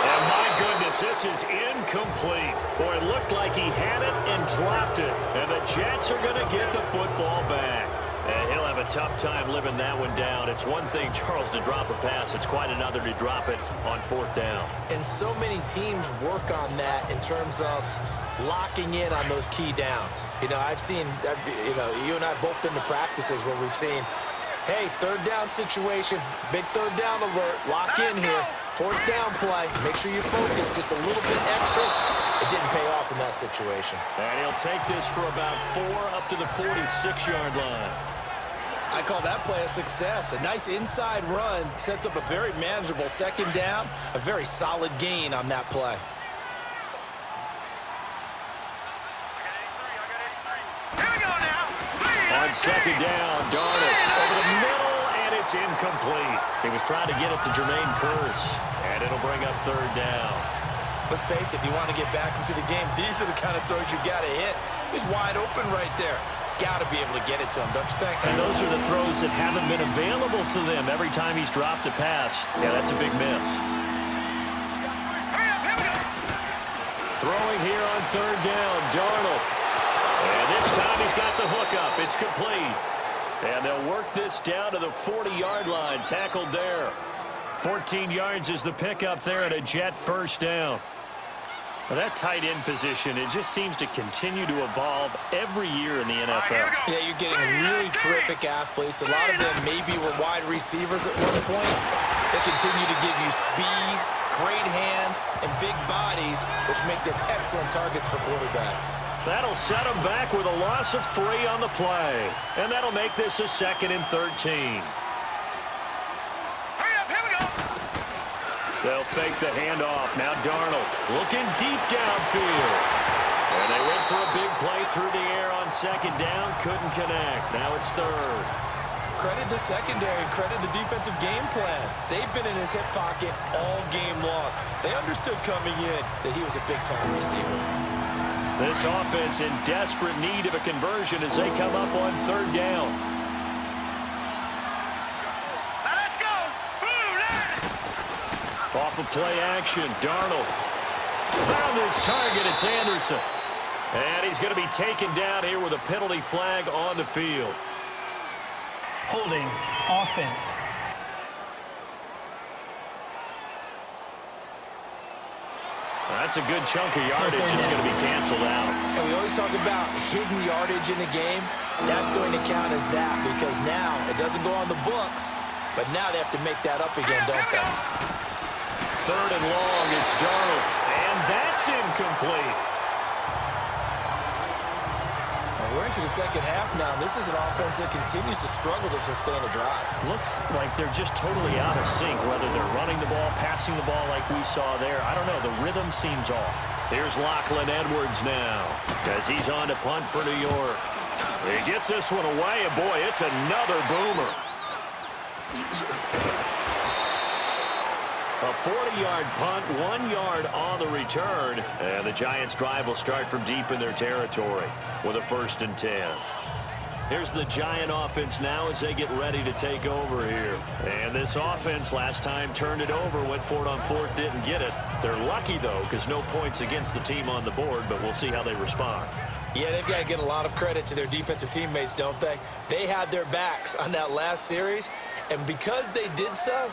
And my goodness, this is incomplete. Boy, it looked like he had it and dropped it. And the Jets are going to get the football back. And he'll have a tough time living that one down. It's one thing, Charles, to drop a pass. It's quite another to drop it on 4th down. And so many teams work on that in terms of locking in on those key downs. You know, I've seen, you know, you and I both been to practices where we've seen Hey, third down situation. Big third down alert. Lock in here. Fourth down play. Make sure you focus just a little bit extra. It didn't pay off in that situation. And he'll take this for about 4 up to the 46-yard line. I call that play a success. A nice inside run sets up a very manageable second down. A very solid gain on that play. On second down, Darnold over the middle, and it's incomplete. He was trying to get it to Jermaine Kearse, and it'll bring up third down. Let's face it, if you want to get back into the game, these are the kind of throws you got to hit. He's wide open right there. Got to be able to get it to him, don't you think? And those are the throws that haven't been available to them every time he's dropped a pass. Yeah, that's a big miss. Throwing here on third down, Darnold. And this time he's got the hook up. It's complete. And they'll work this down to the 40-yard line. Tackled there. 14 yards is the pickup there, and a Jet first down. Well, that tight end position, it just seems to continue to evolve every year in the NFL. Yeah, you're getting really terrific athletes. A lot of them maybe were wide receivers at one point. They continue to give you speed, great hands, and big bodies, which make them excellent targets for quarterbacks. That'll set them back with a loss of 3 on the play. And that'll make this a 2nd and 13. They'll fake the handoff. Now Darnold looking deep downfield. And they went for a big play through the air on second down. Couldn't connect. Now it's third. Credit the secondary, credit the defensive game plan. They've been in his hip pocket all game long. They understood coming in that he was a big-time receiver. This offense in desperate need of a conversion as they come up on third down. Off of play action, Darnold found his target. It's Anderson. And he's going to be taken down here with a penalty flag on the field. Holding offense. That's a good chunk of yardage. It's going to be canceled out. And we always talk about hidden yardage in a game. That's going to count as that because now it doesn't go on the books, but now they have to make that up again, don't they? Third and long, it's Darnold, and that's incomplete. We're into the second half now. This is an offense that continues to struggle to sustain a drive. Looks like they're just totally out of sync, whether they're running the ball, passing the ball like we saw there. I don't know. The rhythm seems off. Here's Lachlan Edwards now as he's on to punt for New York. He gets this one away, and boy, it's another boomer. A 40-yard punt, 1 yard on the return. And the Giants' drive will start from deep in their territory with a 1st and 10. Here's the Giant offense now as they get ready to take over here. And this offense last time turned it over, went for it on 4th, didn't get it. They're lucky, though, because no points against the team on the board, but we'll see how they respond. Yeah, they've got to get a lot of credit to their defensive teammates, don't they? They had their backs on that last series, and because they did so,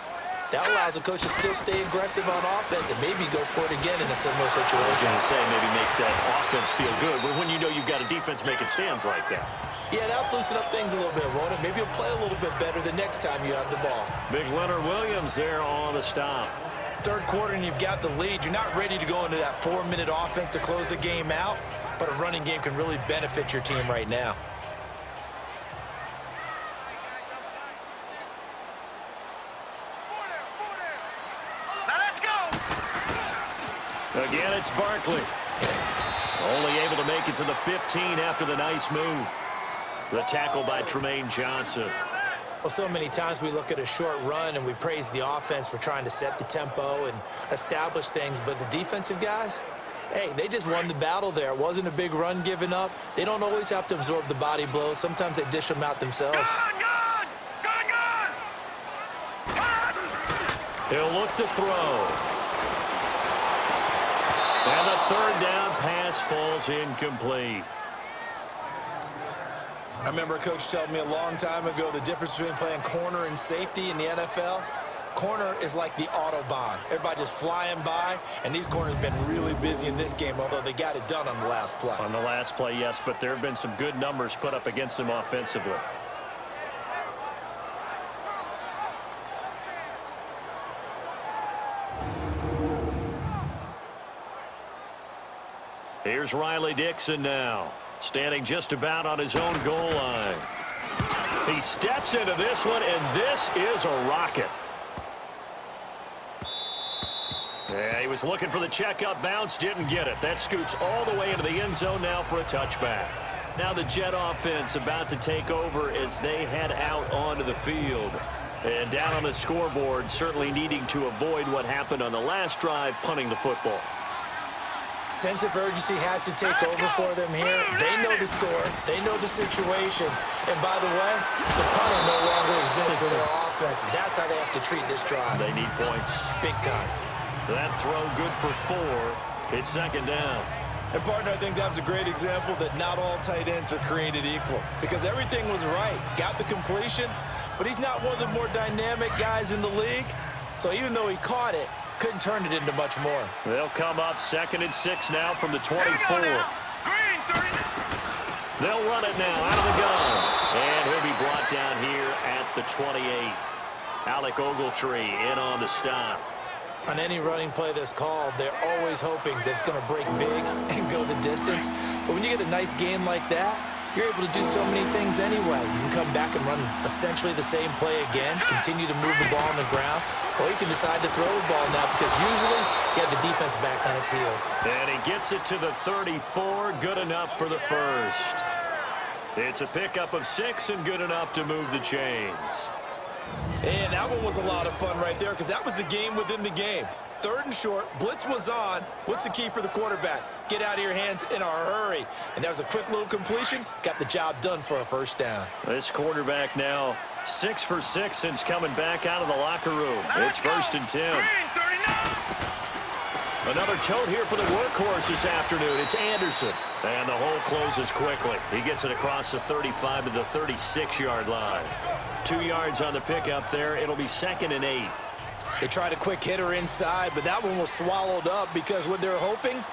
that allows the coach to still stay aggressive on offense and maybe go for it again in a similar situation. I was going to say maybe makes that offense feel good, but when you know you've got a defense making stands like that. Yeah, that'll loosen up things a little bit, won't it? Maybe you'll play a little bit better the next time you have the ball. Big Leonard Williams there on the stop. Third quarter and you've got the lead. You're not ready to go into that 4-minute offense to close the game out, but a running game can really benefit your team right now. Again, it's Barkley. Only able to make it to the 15 after the nice move. The tackle by Tremaine Johnson. Well, so many times we look at a short run and we praise the offense for trying to set the tempo and establish things, but the defensive guys, hey, they just won the battle there. It wasn't a big run given up. They don't always have to absorb the body blows. Sometimes they dish them out themselves. He'll look to throw. And the third down pass falls incomplete. I remember a coach telling me a long time ago the difference between playing corner and safety in the NFL. Corner is like the Autobahn. Everybody just flying by, and these corners have been really busy in this game, although they got it done on the last play. On the last play, yes, but there have been some good numbers put up against them offensively. Here's Riley Dixon now, standing just about on his own goal line. He steps into this one, and this is a rocket. Yeah, he was looking for the checkup bounce, didn't get it. That scoots all the way into the end zone now for a touchback. Now the Jet offense about to take over as they head out onto the field. And down on the scoreboard, certainly needing to avoid what happened on the last drive, punting the football. Sense of urgency has to take over for them here. They know the score. They know the situation. And by the way, the punter no longer exists for their offense. That's how they have to treat this drive. They need points. Big time. That throw good for 4. It's second down. And, partner, I think that was a great example that not all tight ends are created equal. Because everything was right. Got the completion, but he's not one of the more dynamic guys in the league. So even though he caught it, couldn't turn it into much more. They'll come up 2nd and 6 now from the 24. They'll run it now out of the gun. And he'll be brought down here at the 28. Alec Ogletree in on the stop. On any running play that's called, they're always hoping that it's going to break big and go the distance. But when you get a nice game like that, you're able to do so many things anyway. You can come back and run essentially the same play again, continue to move the ball on the ground, or you can decide to throw the ball now because usually you have the defense back on its heels. And he gets it to the 34, good enough for the first. It's a pickup of 6 and good enough to move the chains. And that one was a lot of fun right there because that was the game within the game. 3rd and short, blitz was on. What's the key for the quarterback? Get out of your hands in a hurry. And that was a quick little completion. Got the job done for a first down. This quarterback now 6 for 6 since coming back out of the locker room. It's 1st and 10. Another tote here for the workhorse this afternoon. It's Anderson. And the hole closes quickly. He gets it across the 35 to the 36-yard line. 2 yards on the pickup there. It'll be 2nd and 8. They tried a quick hitter inside, but that one was swallowed up because what they're hoping,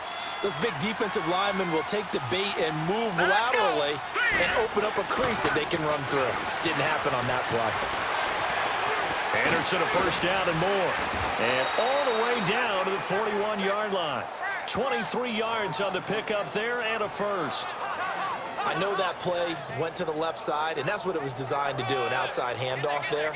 those big defensive linemen will take the bait and move laterally and open up a crease that they can run through. Didn't happen on that play. Anderson a first down and more. And all the way down to the 41-yard line. 23 yards on the pickup there and a first. I know that play went to the left side, and that's what it was designed to do, an outside handoff there.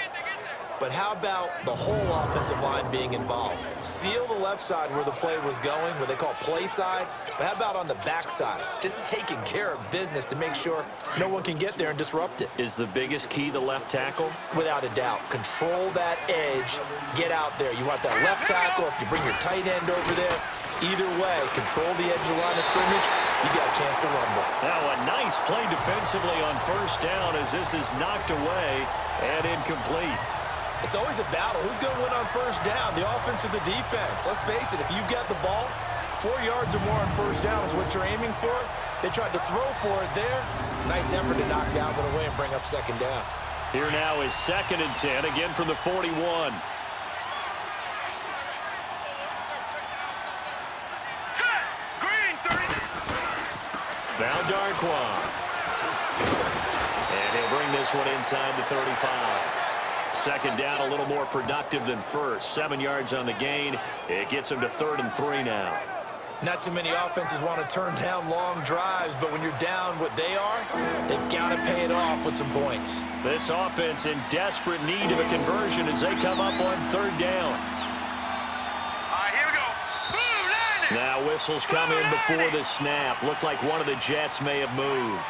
But how about the whole offensive line being involved? Seal the left side where the play was going, what they call play side. But how about on the back side? Just taking care of business to make sure no one can get there and disrupt it. Is the biggest key the left tackle? Without a doubt. Control that edge. Get out there. You want that left tackle. If you bring your tight end over there, either way, control the edge of the line of scrimmage, you got a chance to rumble. Now a nice play defensively on first down as this is knocked away and incomplete. It's always a battle. Who's going to win on first down, the offense or the defense? Let's face it, if you've got the ball, 4 yards or more on first down is what you're aiming for. They tried to throw for it there. Nice effort to knock that one away and bring up second down. Here now is 2nd and 10, again from the 41. Now Darquan. And he'll bring this one inside the 35. Second down, a little more productive than first. 7 yards on the gain. It gets him to 3rd and 3 now. Not too many offenses want to turn down long drives, but when you're down what they are, they've got to pay it off with some points. This offense in desperate need of a conversion as they come up on 3rd down. Here we go. Boom, now whistles come in before the snap. Looked like one of the Jets may have moved.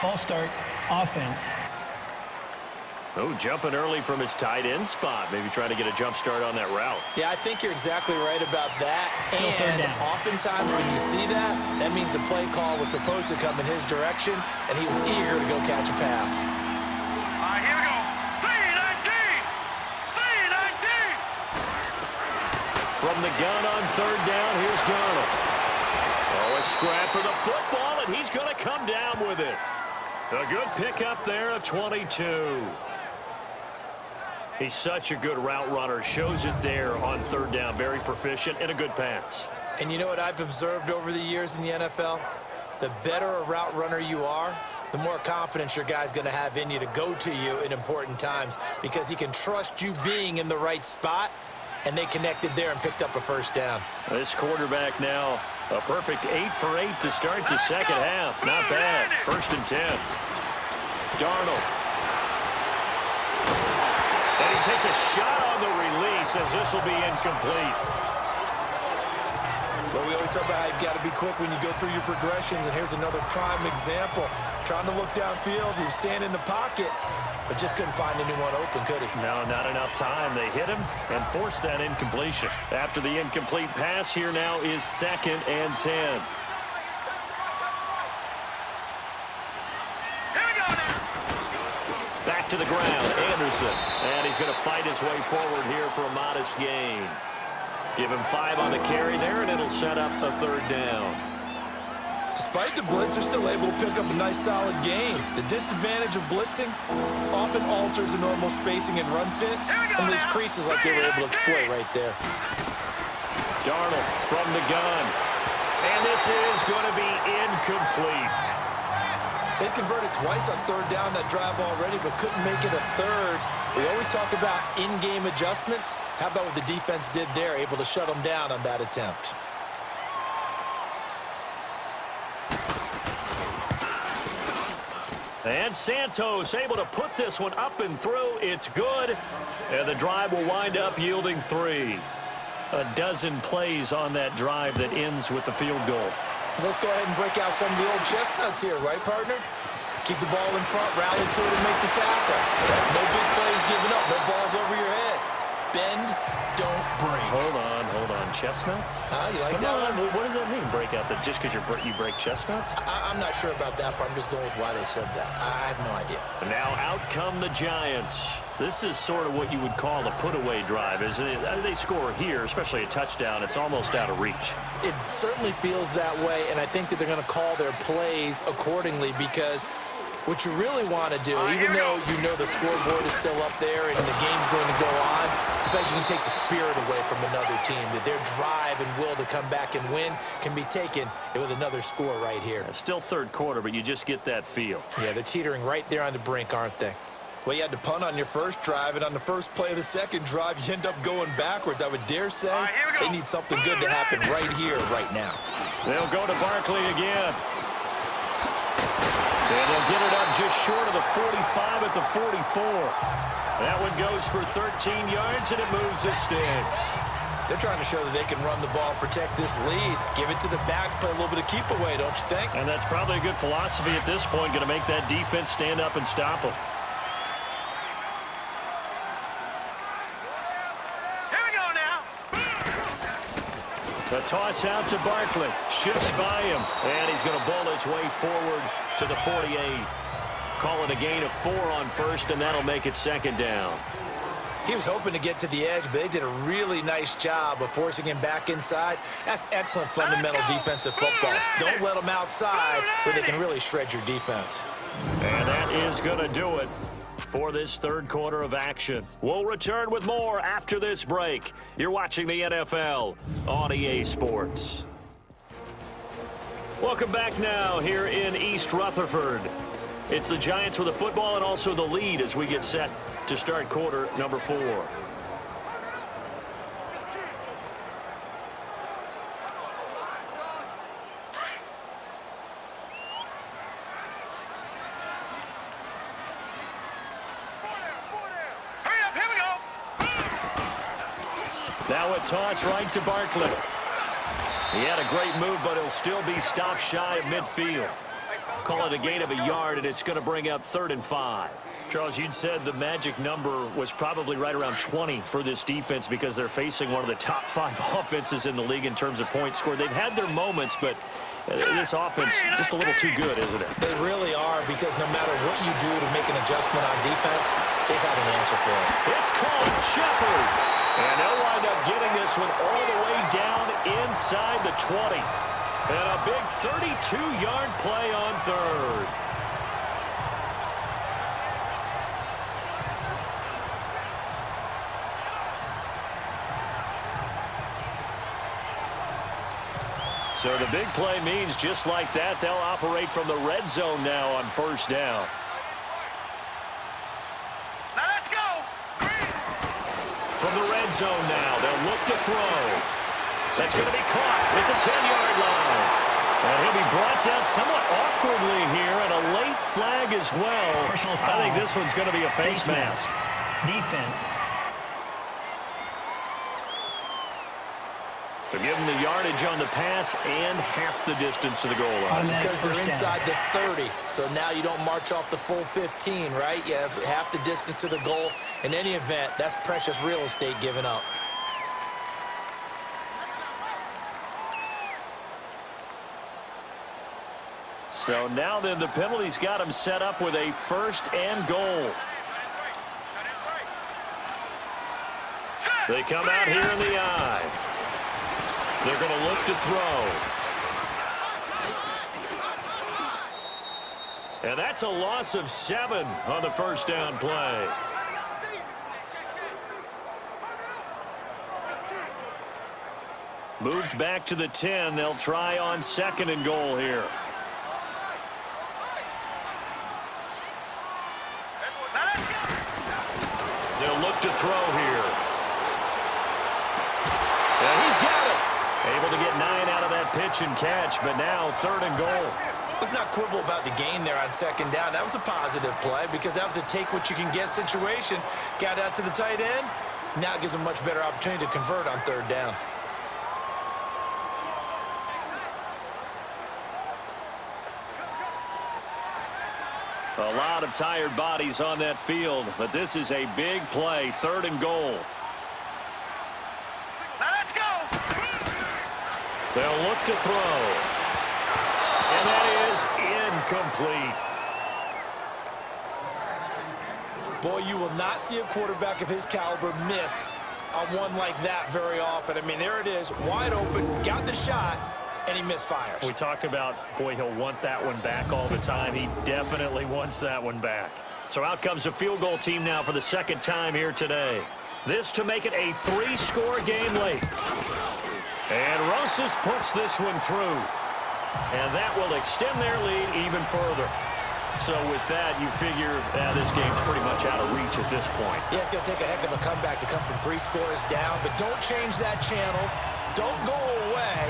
False start, offense. Oh, jumping early from his tight end spot. Maybe trying to get a jump start on that route. Yeah, I think you're exactly right about that. Still and 3rd down. Oftentimes when you see that, that means the play call was supposed to come in his direction, and he was eager to go catch a pass. Here we go. 3-19. From the gun on 3rd down, here's Darnold. Oh, a scrap for the football, and he's going to come down with it. A good pickup there, a 22. He's such a good route runner. Shows it there on 3rd down. Very proficient and a good pass. And you know what I've observed over the years in the NFL? The better a route runner you are, the more confidence your guy's going to have in you to go to you in important times because he can trust you being in the right spot, and they connected there and picked up a first down. This quarterback now A perfect 8 for 8 to start the second half. Not bad. 1st and 10. Darnold. And he takes a shot on the release as this will be incomplete. Well, we always talk about how you've got to be quick when you go through your progressions, and here's another prime example. Trying to look downfield, he was standing in the pocket, but just couldn't find anyone open, could he? No, not enough time. They hit him and forced that incompletion. After the incomplete pass, here now is 2nd and 10. Here we go now. Back to the ground, Anderson. And he's going to fight his way forward here for a modest gain. Give him 5 on the carry there, and it'll set up a 3rd down. Despite the blitz, they're still able to pick up a nice, solid gain. The disadvantage of blitzing often alters the normal spacing and run fits, and leaves creases like they were able to exploit right there. Darnold from the gun. And this is going to be incomplete. They converted twice on 3rd down that drive already, but couldn't make it a 3rd. We always talk about in-game adjustments. How about what the defense did there, able to shut them down on that attempt? And Santos able to put this one up and through. It's good. And the drive will wind up yielding 3. A dozen plays on that drive that ends with the field goal. Let's go ahead and break out some of the old chestnuts here, right, partner? Keep the ball in front, rally to it, and make the tackle. No big plays given up, no balls over your head. Bend, don't break. Hold on. Chestnuts? You like that one? What does that mean, break out? That just because you break chestnuts? I'm not sure about that part. I'm just going with why they said that. I have no idea. Now out come the Giants. This is sort of what you would call a put-away drive, isn't it? They score here, especially a touchdown. It's almost out of reach. It certainly feels that way, and I think that they're going to call their plays accordingly, because what you really want to do, even though you know the scoreboard is still up there and the game's going to go on, in fact, you can take the spirit away from another team, that their drive and will to come back and win can be taken with another score right here. Still 3rd quarter, but you just get that feel. Yeah, they're teetering right there on the brink, aren't they? Well, you had to punt on your first drive, and on the first play of the second drive, you end up going backwards. I would dare say they need something good to happen right here, right now. They'll go to Barkley again. And they'll get it up just short of the 45 at the 44. That one goes for 13 yards, and it moves the sticks. They're trying to show that they can run the ball, protect this lead. Give it to the backs, play a little bit of keep away, don't you think? And that's probably a good philosophy at this point, going to make that defense stand up and stop them. Here we go now. The toss out to Barkley. Shifts by him. And he's going to bowl his way forward to the 48. Call it a gain of 4 on 1st, and that'll make it 2nd down. He was hoping to get to the edge, but they did a really nice job of forcing him back inside. That's excellent fundamental defensive football. Don't let them outside where they can really shred your defense. And that is going to do it for this 3rd quarter of action. We'll return with more after this break. You're watching the NFL on EA Sports. Welcome back now here in East Rutherford. It's the Giants with the football and also the lead as we get set to start quarter number 4. Now a toss right to Barkley. He had a great move, but he'll still be stopped shy of midfield. Call it a gain of a yard, and it's going to bring up 3rd and 5. Charles, you'd said the magic number was probably right around 20 for this defense because they're facing one of the top 5 offenses in the league in terms of points scored. They've had their moments, but this offense just a little too good, isn't it? They really are, because no matter what you do to make an adjustment on defense, they've got an answer for it. It's called Shepard. And they'll wind up getting this one all the way down inside the 20. And a big 32-yard play on 3rd. So the big play means just like that, they'll operate from the red zone now on 1st down. Now let's go. From the red zone now, they'll look to throw. That's going to be caught at the 10-yard line. And he'll be brought down somewhat awkwardly here, and a late flag as well. Personal foul. I think this one's going to be a face mask. Defense. So give them the yardage on the pass and half the distance to the goal line. Because they're inside the 30. So now you don't march off the full 15, right? You have half the distance to the goal. In any event, that's precious real estate given up. So now then the penalty's got him set up with a 1st and goal. They come out here in the I. They're going to look to throw. And that's a loss of 7 on the 1st down play. Moved back to the 10. They'll try on 2nd and goal here. They'll look to throw here. And he's got it. Able to get 9 out of that pitch and catch, but now 3rd and goal. Let's not quibble about the gain there on 2nd down. That was a positive play because that was a take-what-you-can-get situation. Got out to the tight end. Now it gives them a much better opportunity to convert on 3rd down. A lot of tired bodies on that field, but this is a big play. 3rd and goal. Now let's go. They'll look to throw. And that is incomplete. Boy, you will not see a quarterback of his caliber miss on one like that very often. I mean, there it is, wide open, got the shot, and he misfires. We talk about, boy, he'll want that one back all the time. He definitely wants that one back. So out comes a field goal team now for the 2nd time here today. This to make it a 3-score game late. And Rosas puts this one through. And that will extend their lead even further. So with that, you figure this game's pretty much out of reach at this point. Yeah, it's going to take a heck of a comeback to come from 3 scores down, but don't change that channel. Don't go away.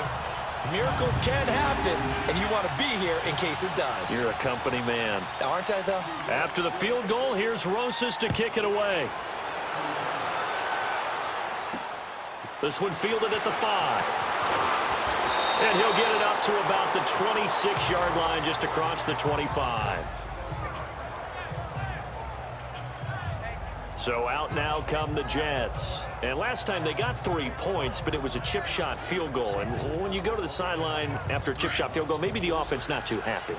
Miracles can happen, and you want to be here in case it does. You're a company man. Aren't I, though? After the field goal, here's Rosas to kick it away. This one fielded at the 5. And he'll get it up to about the 26-yard line, just across the 25. So out now come the Jets. And last time they got 3 points, but it was a chip shot field goal. And when you go to the sideline after a chip shot field goal, maybe the offense not too happy.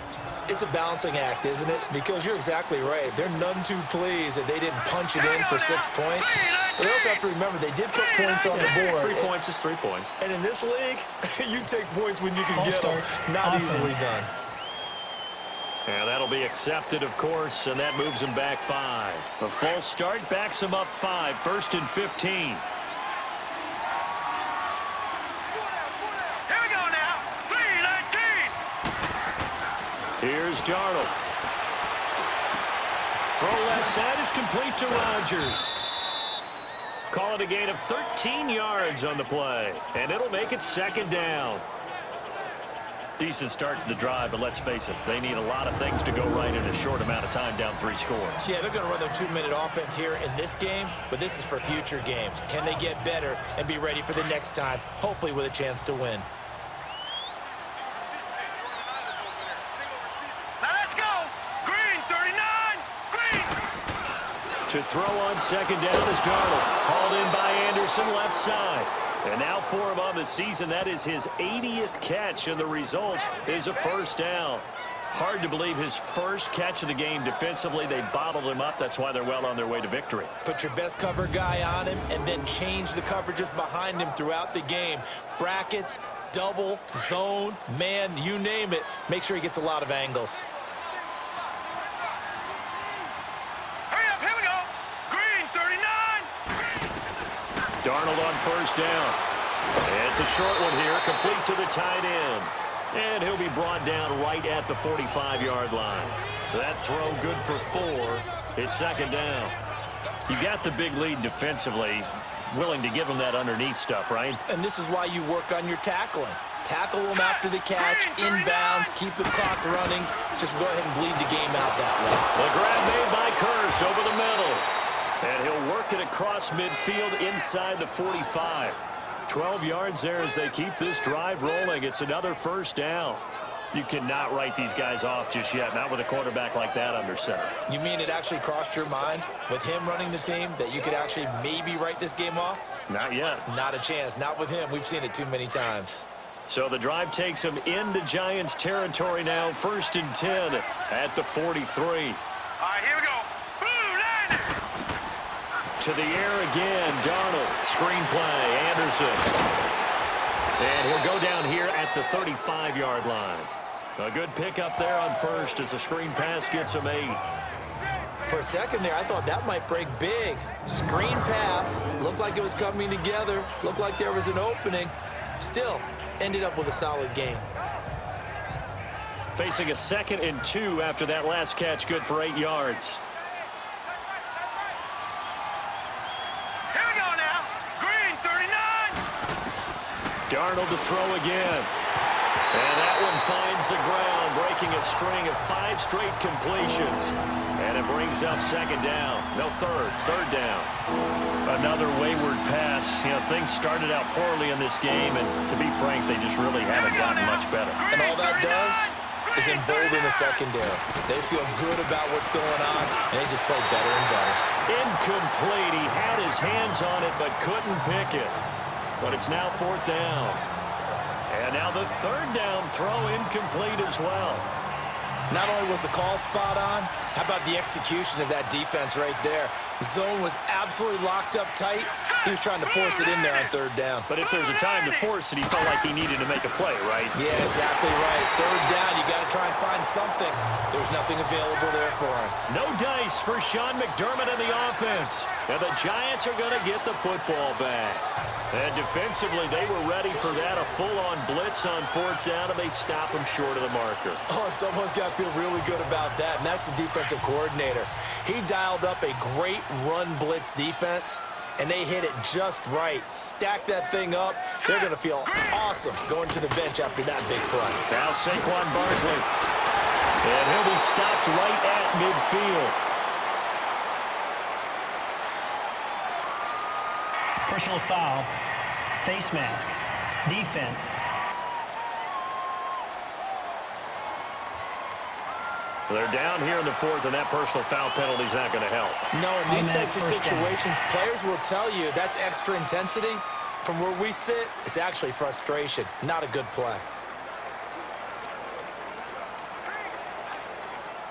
It's a balancing act, isn't it? Because you're exactly right. They're none too pleased that they didn't punch it in for 6 points. But they also have to remember they did put points on the board. 3 points is 3 points. And in this league, you take points when you can get them. Not Offense. easily done. And that'll be accepted, of course, and that moves him back 5. A false start backs him up 5, 1st and 15. Here we go now. 3-19. Here's Darnold. Throw left side is complete to Rodgers. Call it a gain of 13 yards on the play, and it'll make it 2nd down. Decent start to the drive, but let's face it, they need a lot of things to go right in a short amount of time, down 3 scores. Yeah, they're going to run their 2-minute offense here in this game, but this is for future games. Can they get better and be ready for the next time, hopefully with a chance to win? Now let's go. Green, 39. Green. To throw on 2nd down is Darnold. Hauled in by Anderson, left side. And now for him on the season, that is his 80th catch, and the result is a 1st down. Hard to believe his first catch of the game defensively. They bottled him up. That's why they're well on their way to victory. Put your best cover guy on him and then change the coverages behind him throughout the game. Brackets, double, zone, man, you name it. Make sure he gets a lot of angles. Hurry up, here we go. Green, 39. Darnold on 1st down. It's a short one here, complete to the tight end. And he'll be brought down right at the 45-yard line. That throw good for 4. It's 2nd down. You got the big lead defensively. willing to give him that underneath stuff, right? And this is why you work on your tackling. Tackle them after the catch, inbounds, keep the clock running. Just go ahead and bleed the game out that way. The grab made by Curse over the middle. And he'll work it across midfield inside the 45. 12 yards there as they keep this drive rolling. It's another first down. You cannot write these guys off just yet, not with a quarterback like that under center. You mean it actually crossed your mind with him running the team that you could actually maybe write this game off? Not yet. Not a chance. Not with him. We've seen it too many times. So the drive takes him into Giants territory now. 1st and 10 at the 43. All right, here we go. Boom, landed. To the air again. Darnold. Screen play. Anderson. And he'll go down here at the 35-yard line. A good pickup there on first as the screen pass gets him 8. For a second there, I thought that might break big. Screen pass. Looked like it was coming together. Looked like there was an opening. Still ended up with a solid game. Facing a 2nd and 2 after that last catch. Good for 8 yards. Here we go now. Green, 39. Darnold to throw again. And that one finds the ground, breaking a string of 5 straight completions. And it brings up 2nd down. No, third down. Another wayward pass. You know, things started out poorly in this game, and to be frank, they just really haven't gotten much better. And all that does is embolden the secondary. They feel good about what's going on, and they just play better and better. Incomplete. He had his hands on it, but couldn't pick it. But it's now 4th down. And now the 3rd down throw incomplete as well. Not only was the call spot on, how about the execution of that defense right there? Zone was absolutely locked up tight. He was trying to force it in there on 3rd down. But if there's a time to force it, he felt like he needed to make a play, right? Yeah, exactly right. 3rd down, you got to try and find something. There's nothing available there for him. No dice for Sean McDermott and the offense. And the Giants are going to get the football back. And defensively, they were ready for that, a full-on blitz on 4th down, and they stop him short of the marker. Oh, and someone's got to feel really good about that, and that's the defensive coordinator. He dialed up a great run blitz defense, and they hit it just right. Stack that thing up. They're going to feel awesome going to the bench after that big play. Now Saquon Barkley. And he'll be stopped right at midfield. Personal foul, face mask, defense. They're down here in the 4th, and that personal foul penalty is not going to help. No, in these types of situations, players will tell you that's extra intensity. From where we sit, it's actually frustration, not a good play.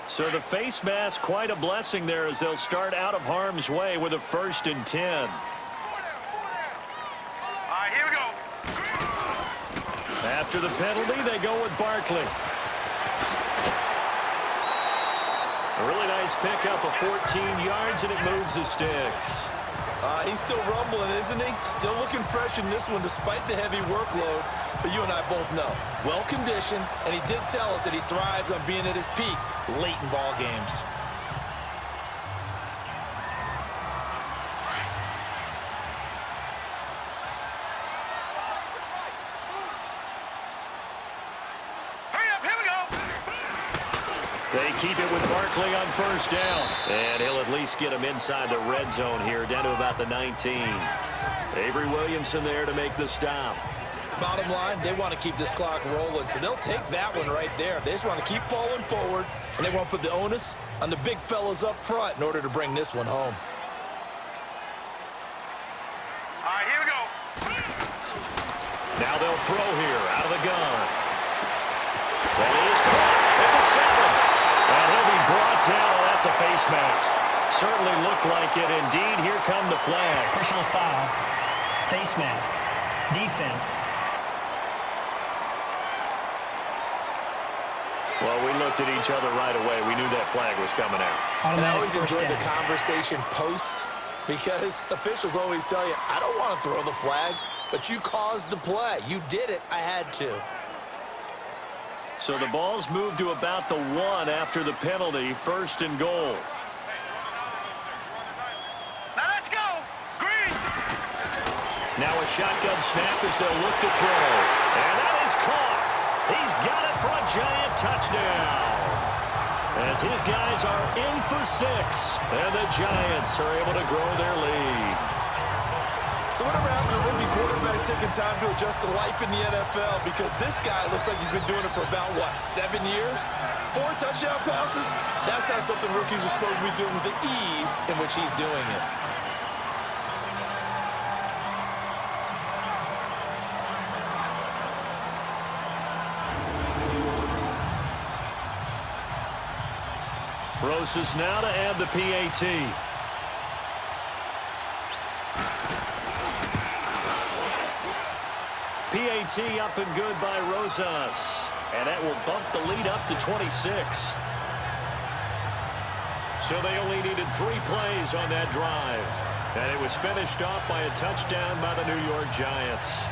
So the face mask, quite a blessing there as they'll start out of harm's way with a 1st and 10. Here we go. After the penalty, they go with Barkley. A really nice pickup of 14 yards, and it moves the sticks. He's still rumbling, isn't he? Still looking fresh in this one despite the heavy workload. But you and I both know, well-conditioned, and he did tell us that he thrives on being at his peak late in ball games. They keep it with Barkley on 1st down. And he'll at least get him inside the red zone here, down to about the 19. Avery Williamson there to make the stop. Bottom line, they want to keep this clock rolling, so they'll take that one right there. They just want to keep falling forward, and they want to put the onus on the big fellas up front in order to bring this one home. All right, here we go. Now they'll throw here out of the gun. That is caught at the 7. And he'll be brought down. That's a face mask. Certainly looked like it. Indeed, here come the flags. Personal foul, face mask, defense. Well, we looked at each other right away. We knew that flag was coming out. And I always enjoy the conversation post, because officials always tell you, I don't want to throw the flag, but you caused the play. You did it. I had to. So the ball's moved to about the 1 after the penalty. 1st and goal. Now let's go. Green. Now a shotgun snap as they'll look to throw. And that is caught. He's got it for a Giant touchdown. As his guys are in for 6. And the Giants are able to grow their lead. So whatever happened to rookie quarterbacks taking time to adjust to life in the NFL? Because this guy looks like he's been doing it for about, 7 years? 4 touchdown passes? That's not something rookies are supposed to be doing with the ease in which he's doing it. Rosas now to add the PAT. PAT up and good by Rosas. And that will bump the lead up to 26. So they only needed 3 plays on that drive. And it was finished off by a touchdown by the New York Giants.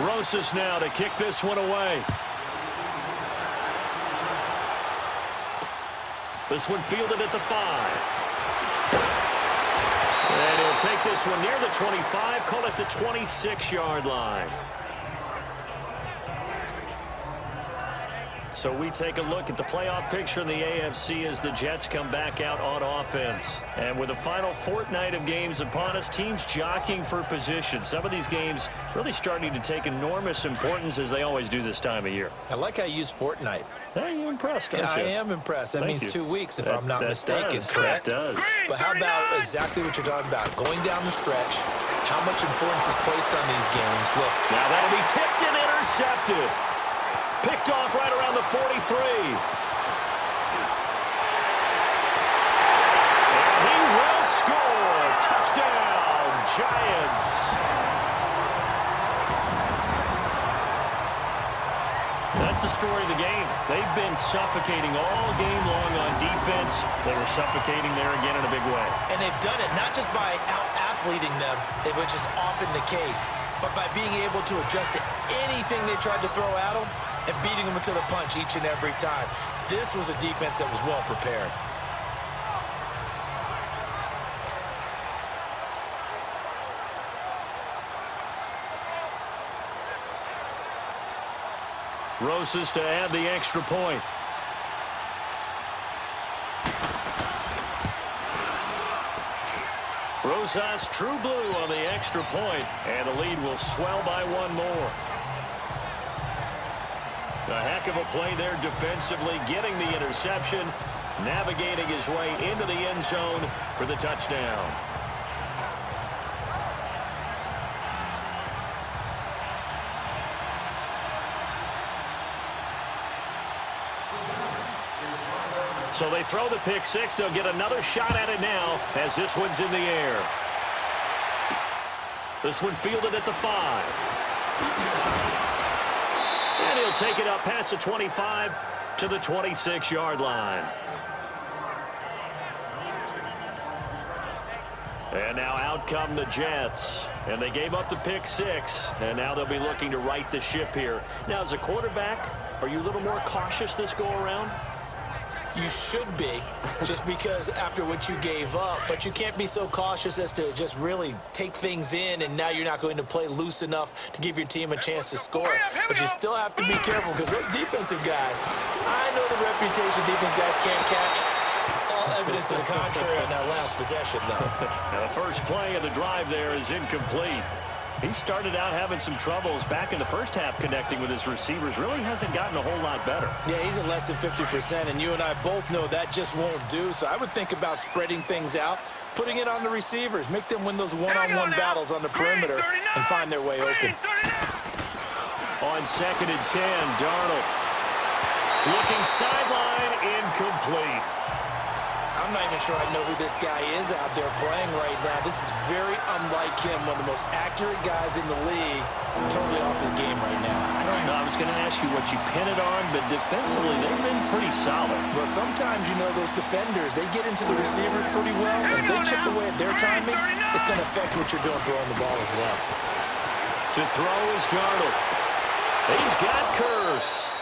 Rosas now to kick this one away. This one fielded at the 5. And he'll take this one near the 25, call it the 26-yard line. So we take a look at the playoff picture in the AFC as the Jets come back out on offense. And with the final fortnight of games upon us, teams jockeying for position. Some of these games really starting to take enormous importance as they always do this time of year. I like how you use fortnight. Hey, you're impressed, aren't you? I am impressed. That means 2 weeks, if I'm not mistaken, does. correct? That does. But how about exactly what you're talking about? Going down the stretch, how much importance is placed on these games? Look. Now that'll be tipped and intercepted. Picked off right around the 43. And he will score. Touchdown, Giants. That's the story of the game. They've been suffocating all game long on defense. They were suffocating there again in a big way. And they've done it not just by out-athleting them, which is often the case, but by being able to adjust to anything they tried to throw at them and beating them into the punch each and every time. This was a defense that was well prepared. Rosas to add the extra point. Rosas true blue on the extra point, and the lead will swell by 1 more. A heck of a play there defensively, getting the interception, navigating his way into the end zone for the touchdown. So they throw the pick 6. They'll get another shot at it now as this one's in the air. This one fielded at the 5. And he'll take it up past the 25 to the 26-yard line. And now out come the Jets. And they gave up the pick 6. And now they'll be looking to right the ship here. Now, as a quarterback, are you a little more cautious this go-around? You should be, just because after what you gave up, but you can't be so cautious as to just really take things in, and now you're not going to play loose enough to give your team a chance to score. But you still have to be careful, because those defensive guys, I know the reputation defense guys can't catch. All evidence to the contrary on that last possession, though. Now, the first play of the drive there is incomplete. He started out having some troubles back in the first half connecting with his receivers. Really hasn't gotten a whole lot better. Yeah, he's at less than 50%, and you and I both know that just won't do. So I would think about spreading things out, putting it on the receivers, make them win those one-on-one battles on the perimeter and find their way open. On 2nd and 10, Darnold looking sideline, incomplete. I'm not even sure I know who this guy is out there playing right now. This is very unlike him, one of the most accurate guys in the league, totally off his game right now. I was going to ask you what you pin it on, but defensively, they've been pretty solid. Well, sometimes, you know, those defenders, they get into the receivers pretty well, and if they chip away at their timing, it's going to affect what you're doing throwing the ball as well. To throw is Darnold. He's got Curse.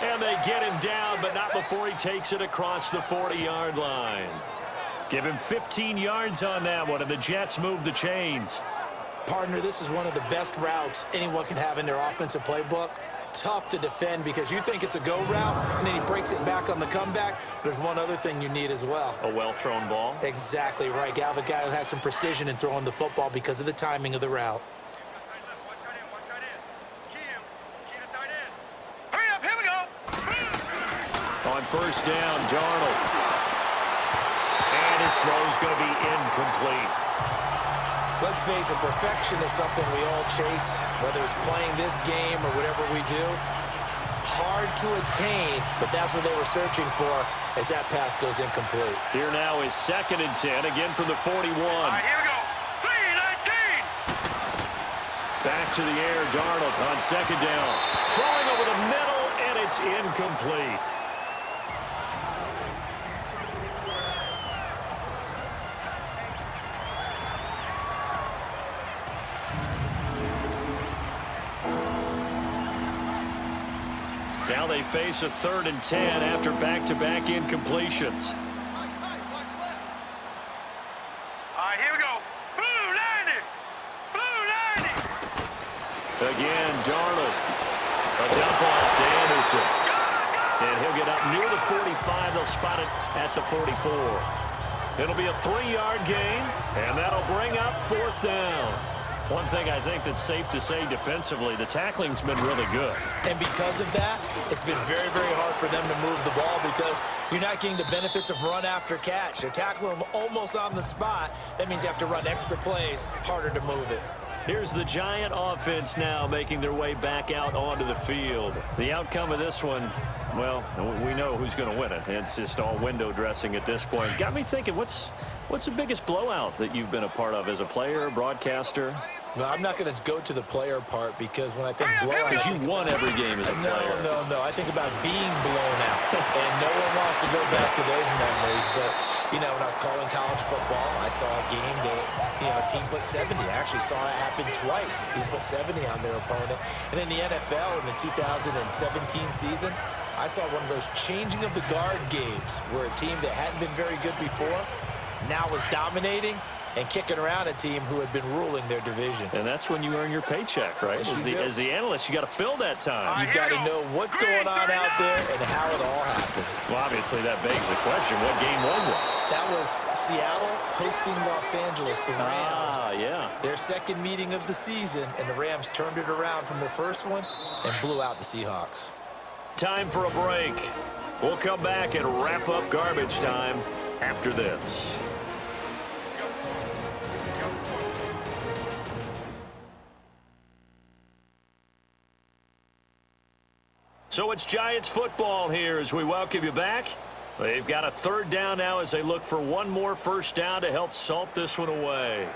And they get him down, but not before he takes it across the 40-yard line. Give him 15 yards on that one, and the Jets move the chains. Partner, this is one of the best routes anyone can have in their offensive playbook. Tough to defend because you think it's a go route, and then he breaks it back on the comeback. There's one other thing you need as well. A well-thrown ball? Exactly right. You have a guy who has some precision in throwing the football because of the timing of the route. On first down, Darnold. And his throw's going to be incomplete. Let's face it, perfection is something we all chase, whether it's playing this game or whatever we do. Hard to attain, but that's what they were searching for as that pass goes incomplete. Here now is 2nd and 10, again from the 41. Here we go. 3-19. Back to the air, Darnold on 2nd down. Throwing over the middle, and it's incomplete. Now they face a 3rd and 10 after back-to-back incompletions. Here we go. Blue 90. Blue 90. Again, Darnold. A dump off to Anderson. And he'll get up near the 45. They'll spot it at the 44. It'll be a 3-yard gain, and that'll bring up 4th down. One thing I think that's safe to say defensively, the tackling's been really good. And because of that, it's been very, very hard for them to move the ball because you're not getting the benefits of run after catch. They're tackling them almost on the spot. That means you have to run extra plays, harder to move it. Here's the Giant offense now making their way back out onto the field. The outcome of this one, well, we know who's going to win it. It's just all window dressing at this point. Got me thinking, what's the biggest blowout that you've been a part of as a player, broadcaster? No, I'm not going to go to the player part because when I think blowout... Because you won every game as a player. No. I think about being blown out. And no one wants to go back to those memories. But, you know, when I was calling college football, I saw a game that, a team put 70. I actually saw it happen twice. A team put 70 on their opponent. And in the NFL, in the 2017 season, I saw one of those changing of the guard games where a team that hadn't been very good before now was dominating and kicking around a team who had been ruling their division. And that's when you earn your paycheck, right? As the analyst, you got to fill that time. You've got to know what's going on out there and how it all happened. Well, obviously, that begs the question, what game was it? That was Seattle hosting Los Angeles, the Rams. Yeah. Their second meeting of the season, and the Rams turned it around from their first one and blew out the Seahawks. Time for a break. We'll come back and wrap up garbage time after this. So it's Giants football here as we welcome you back. They've got a 3rd down now as they look for one more first down to help salt this one away.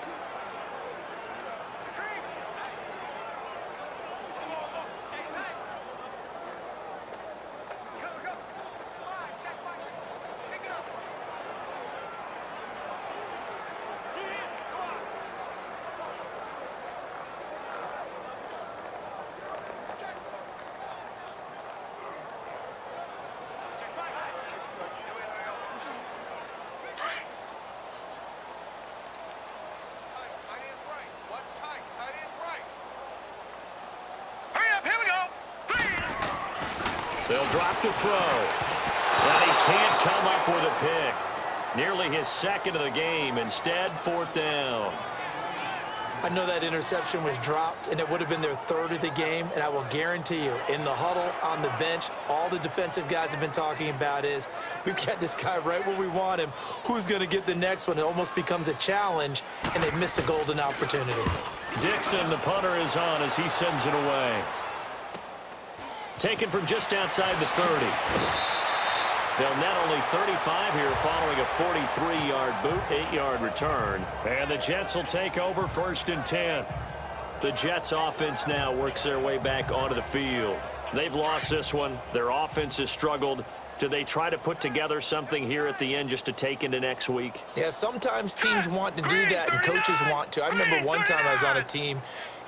They'll drop to throw. But he can't come up with a pick. Nearly his 2nd of the game. Instead, 4th down. I know that interception was dropped, and it would have been their 3rd of the game, and I will guarantee you, in the huddle, on the bench, all the defensive guys have been talking about is, we've got this guy right where we want him. Who's going to get the next one? It almost becomes a challenge, and they've missed a golden opportunity. Dixon, the punter, is on as he sends it away. Taken from just outside the 30. They'll net only 35 here following a 43-yard boot, 8-yard return. And the Jets will take over 1st and 10. The Jets offense now works their way back onto the field. They've lost this one. Their offense has struggled. Do they try to put together something here at the end just to take into next week? Yeah, sometimes teams want to do that and coaches want to. I remember one time I was on a team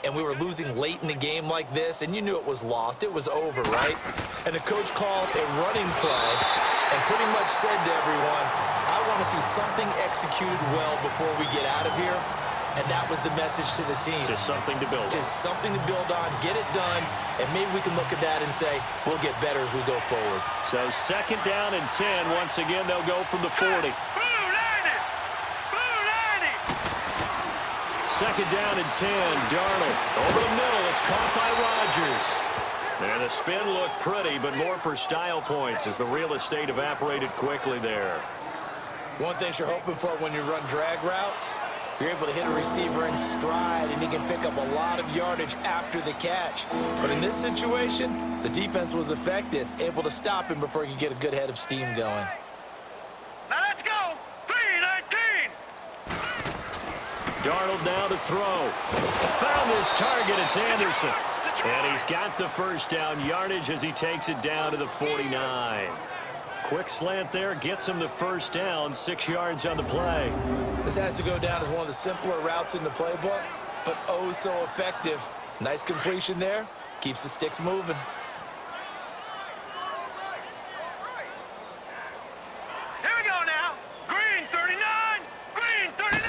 and we were losing late in the game like this, and you knew it was lost. It was over, right? And the coach called a running play and pretty much said to everyone, I want to see something executed well before we get out of here. And that was the message to the team. Just something to build on. Just something to build on, get it done, and maybe we can look at that and say, we'll get better as we go forward. So 2nd down and 10. Once again, they'll go from the 40. 2nd down and 10. Darnold over the middle. It's caught by Rodgers. And the spin looked pretty, but more for style points as the real estate evaporated quickly there. One thing you're hoping for when you run drag routes, you're able to hit a receiver in stride, and he can pick up a lot of yardage after the catch. But in this situation, the defense was effective, able to stop him before he could get a good head of steam going. Now let's go. 3-19. Darnold now to throw. Found his target. It's Anderson. And he's got the first down yardage as he takes it down to the 49. Quick slant there, gets him the first down, 6 yards on the play. This has to go down as one of the simpler routes in the playbook, but oh so effective. Nice completion there, keeps the sticks moving. Here we go now. Green 39. Green 39.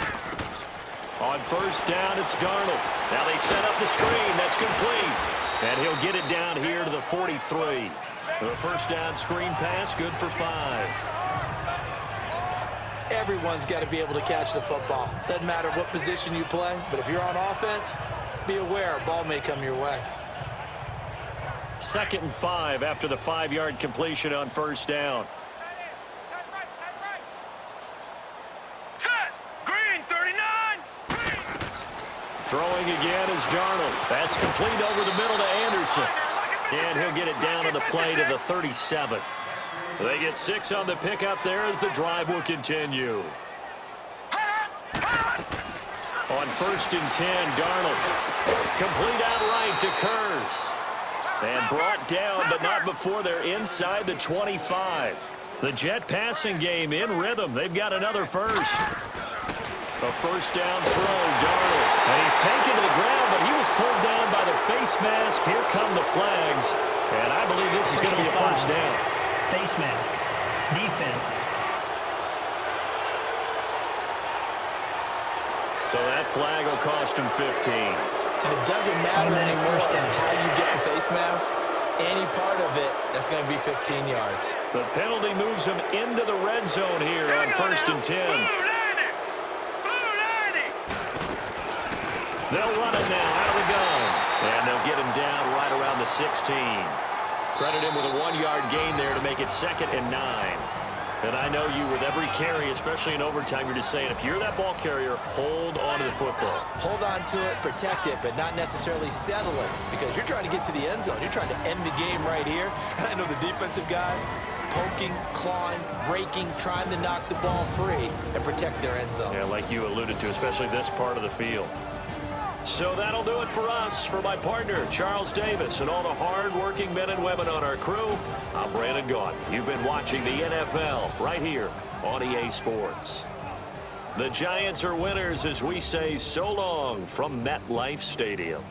On first down, it's Darnold. Now they set up the screen. That's complete. And he'll get it down here to the 43. The first down screen pass, good for 5. Everyone's got to be able to catch the football. Doesn't matter what position you play, but if you're on offense, be aware a ball may come your way. 2nd and 5 after the 5-yard completion on first down. Set. Green 39. Green. Throwing again is Darnold. That's complete over the middle to Anderson. And he'll get it down on the play to the 37. They get 6 on the pickup there as the drive will continue. On 1st and 10, Darnold. Complete outright to Kurz. And brought down, but not before they're inside the 25. The Jet passing game in rhythm. They've got another first. A first down throw, Darnold. And he's taken to the ground, but he was pulled down by the face mask. Here come the flags. And I believe this is going to be a first down. Face mask. Defense. So that flag will cost him 15. And it doesn't matter anymore first down. how you get the face mask. Any part of it, that's going to be 15 yards. The penalty moves him into the red zone here on 1st and 10. They'll run it now out of the gun. And they'll get him down right around the 16. Credit him with a 1-yard gain there to make it 2nd and 9. And I know you, with every carry, especially in overtime, you're just saying, if you're that ball carrier, hold on to the football. Hold on to it, protect it, but not necessarily settle it, because you're trying to get to the end zone. You're trying to end the game right here. And I know the defensive guys poking, clawing, raking, trying to knock the ball free and protect their end zone. Yeah, like you alluded to, especially this part of the field. So that'll do it for us. For my partner, Charles Davis, and all the hard-working men and women on our crew, I'm Brandon Gaudin. You've been watching the NFL right here on EA Sports. The Giants are winners as we say so long from MetLife Stadium.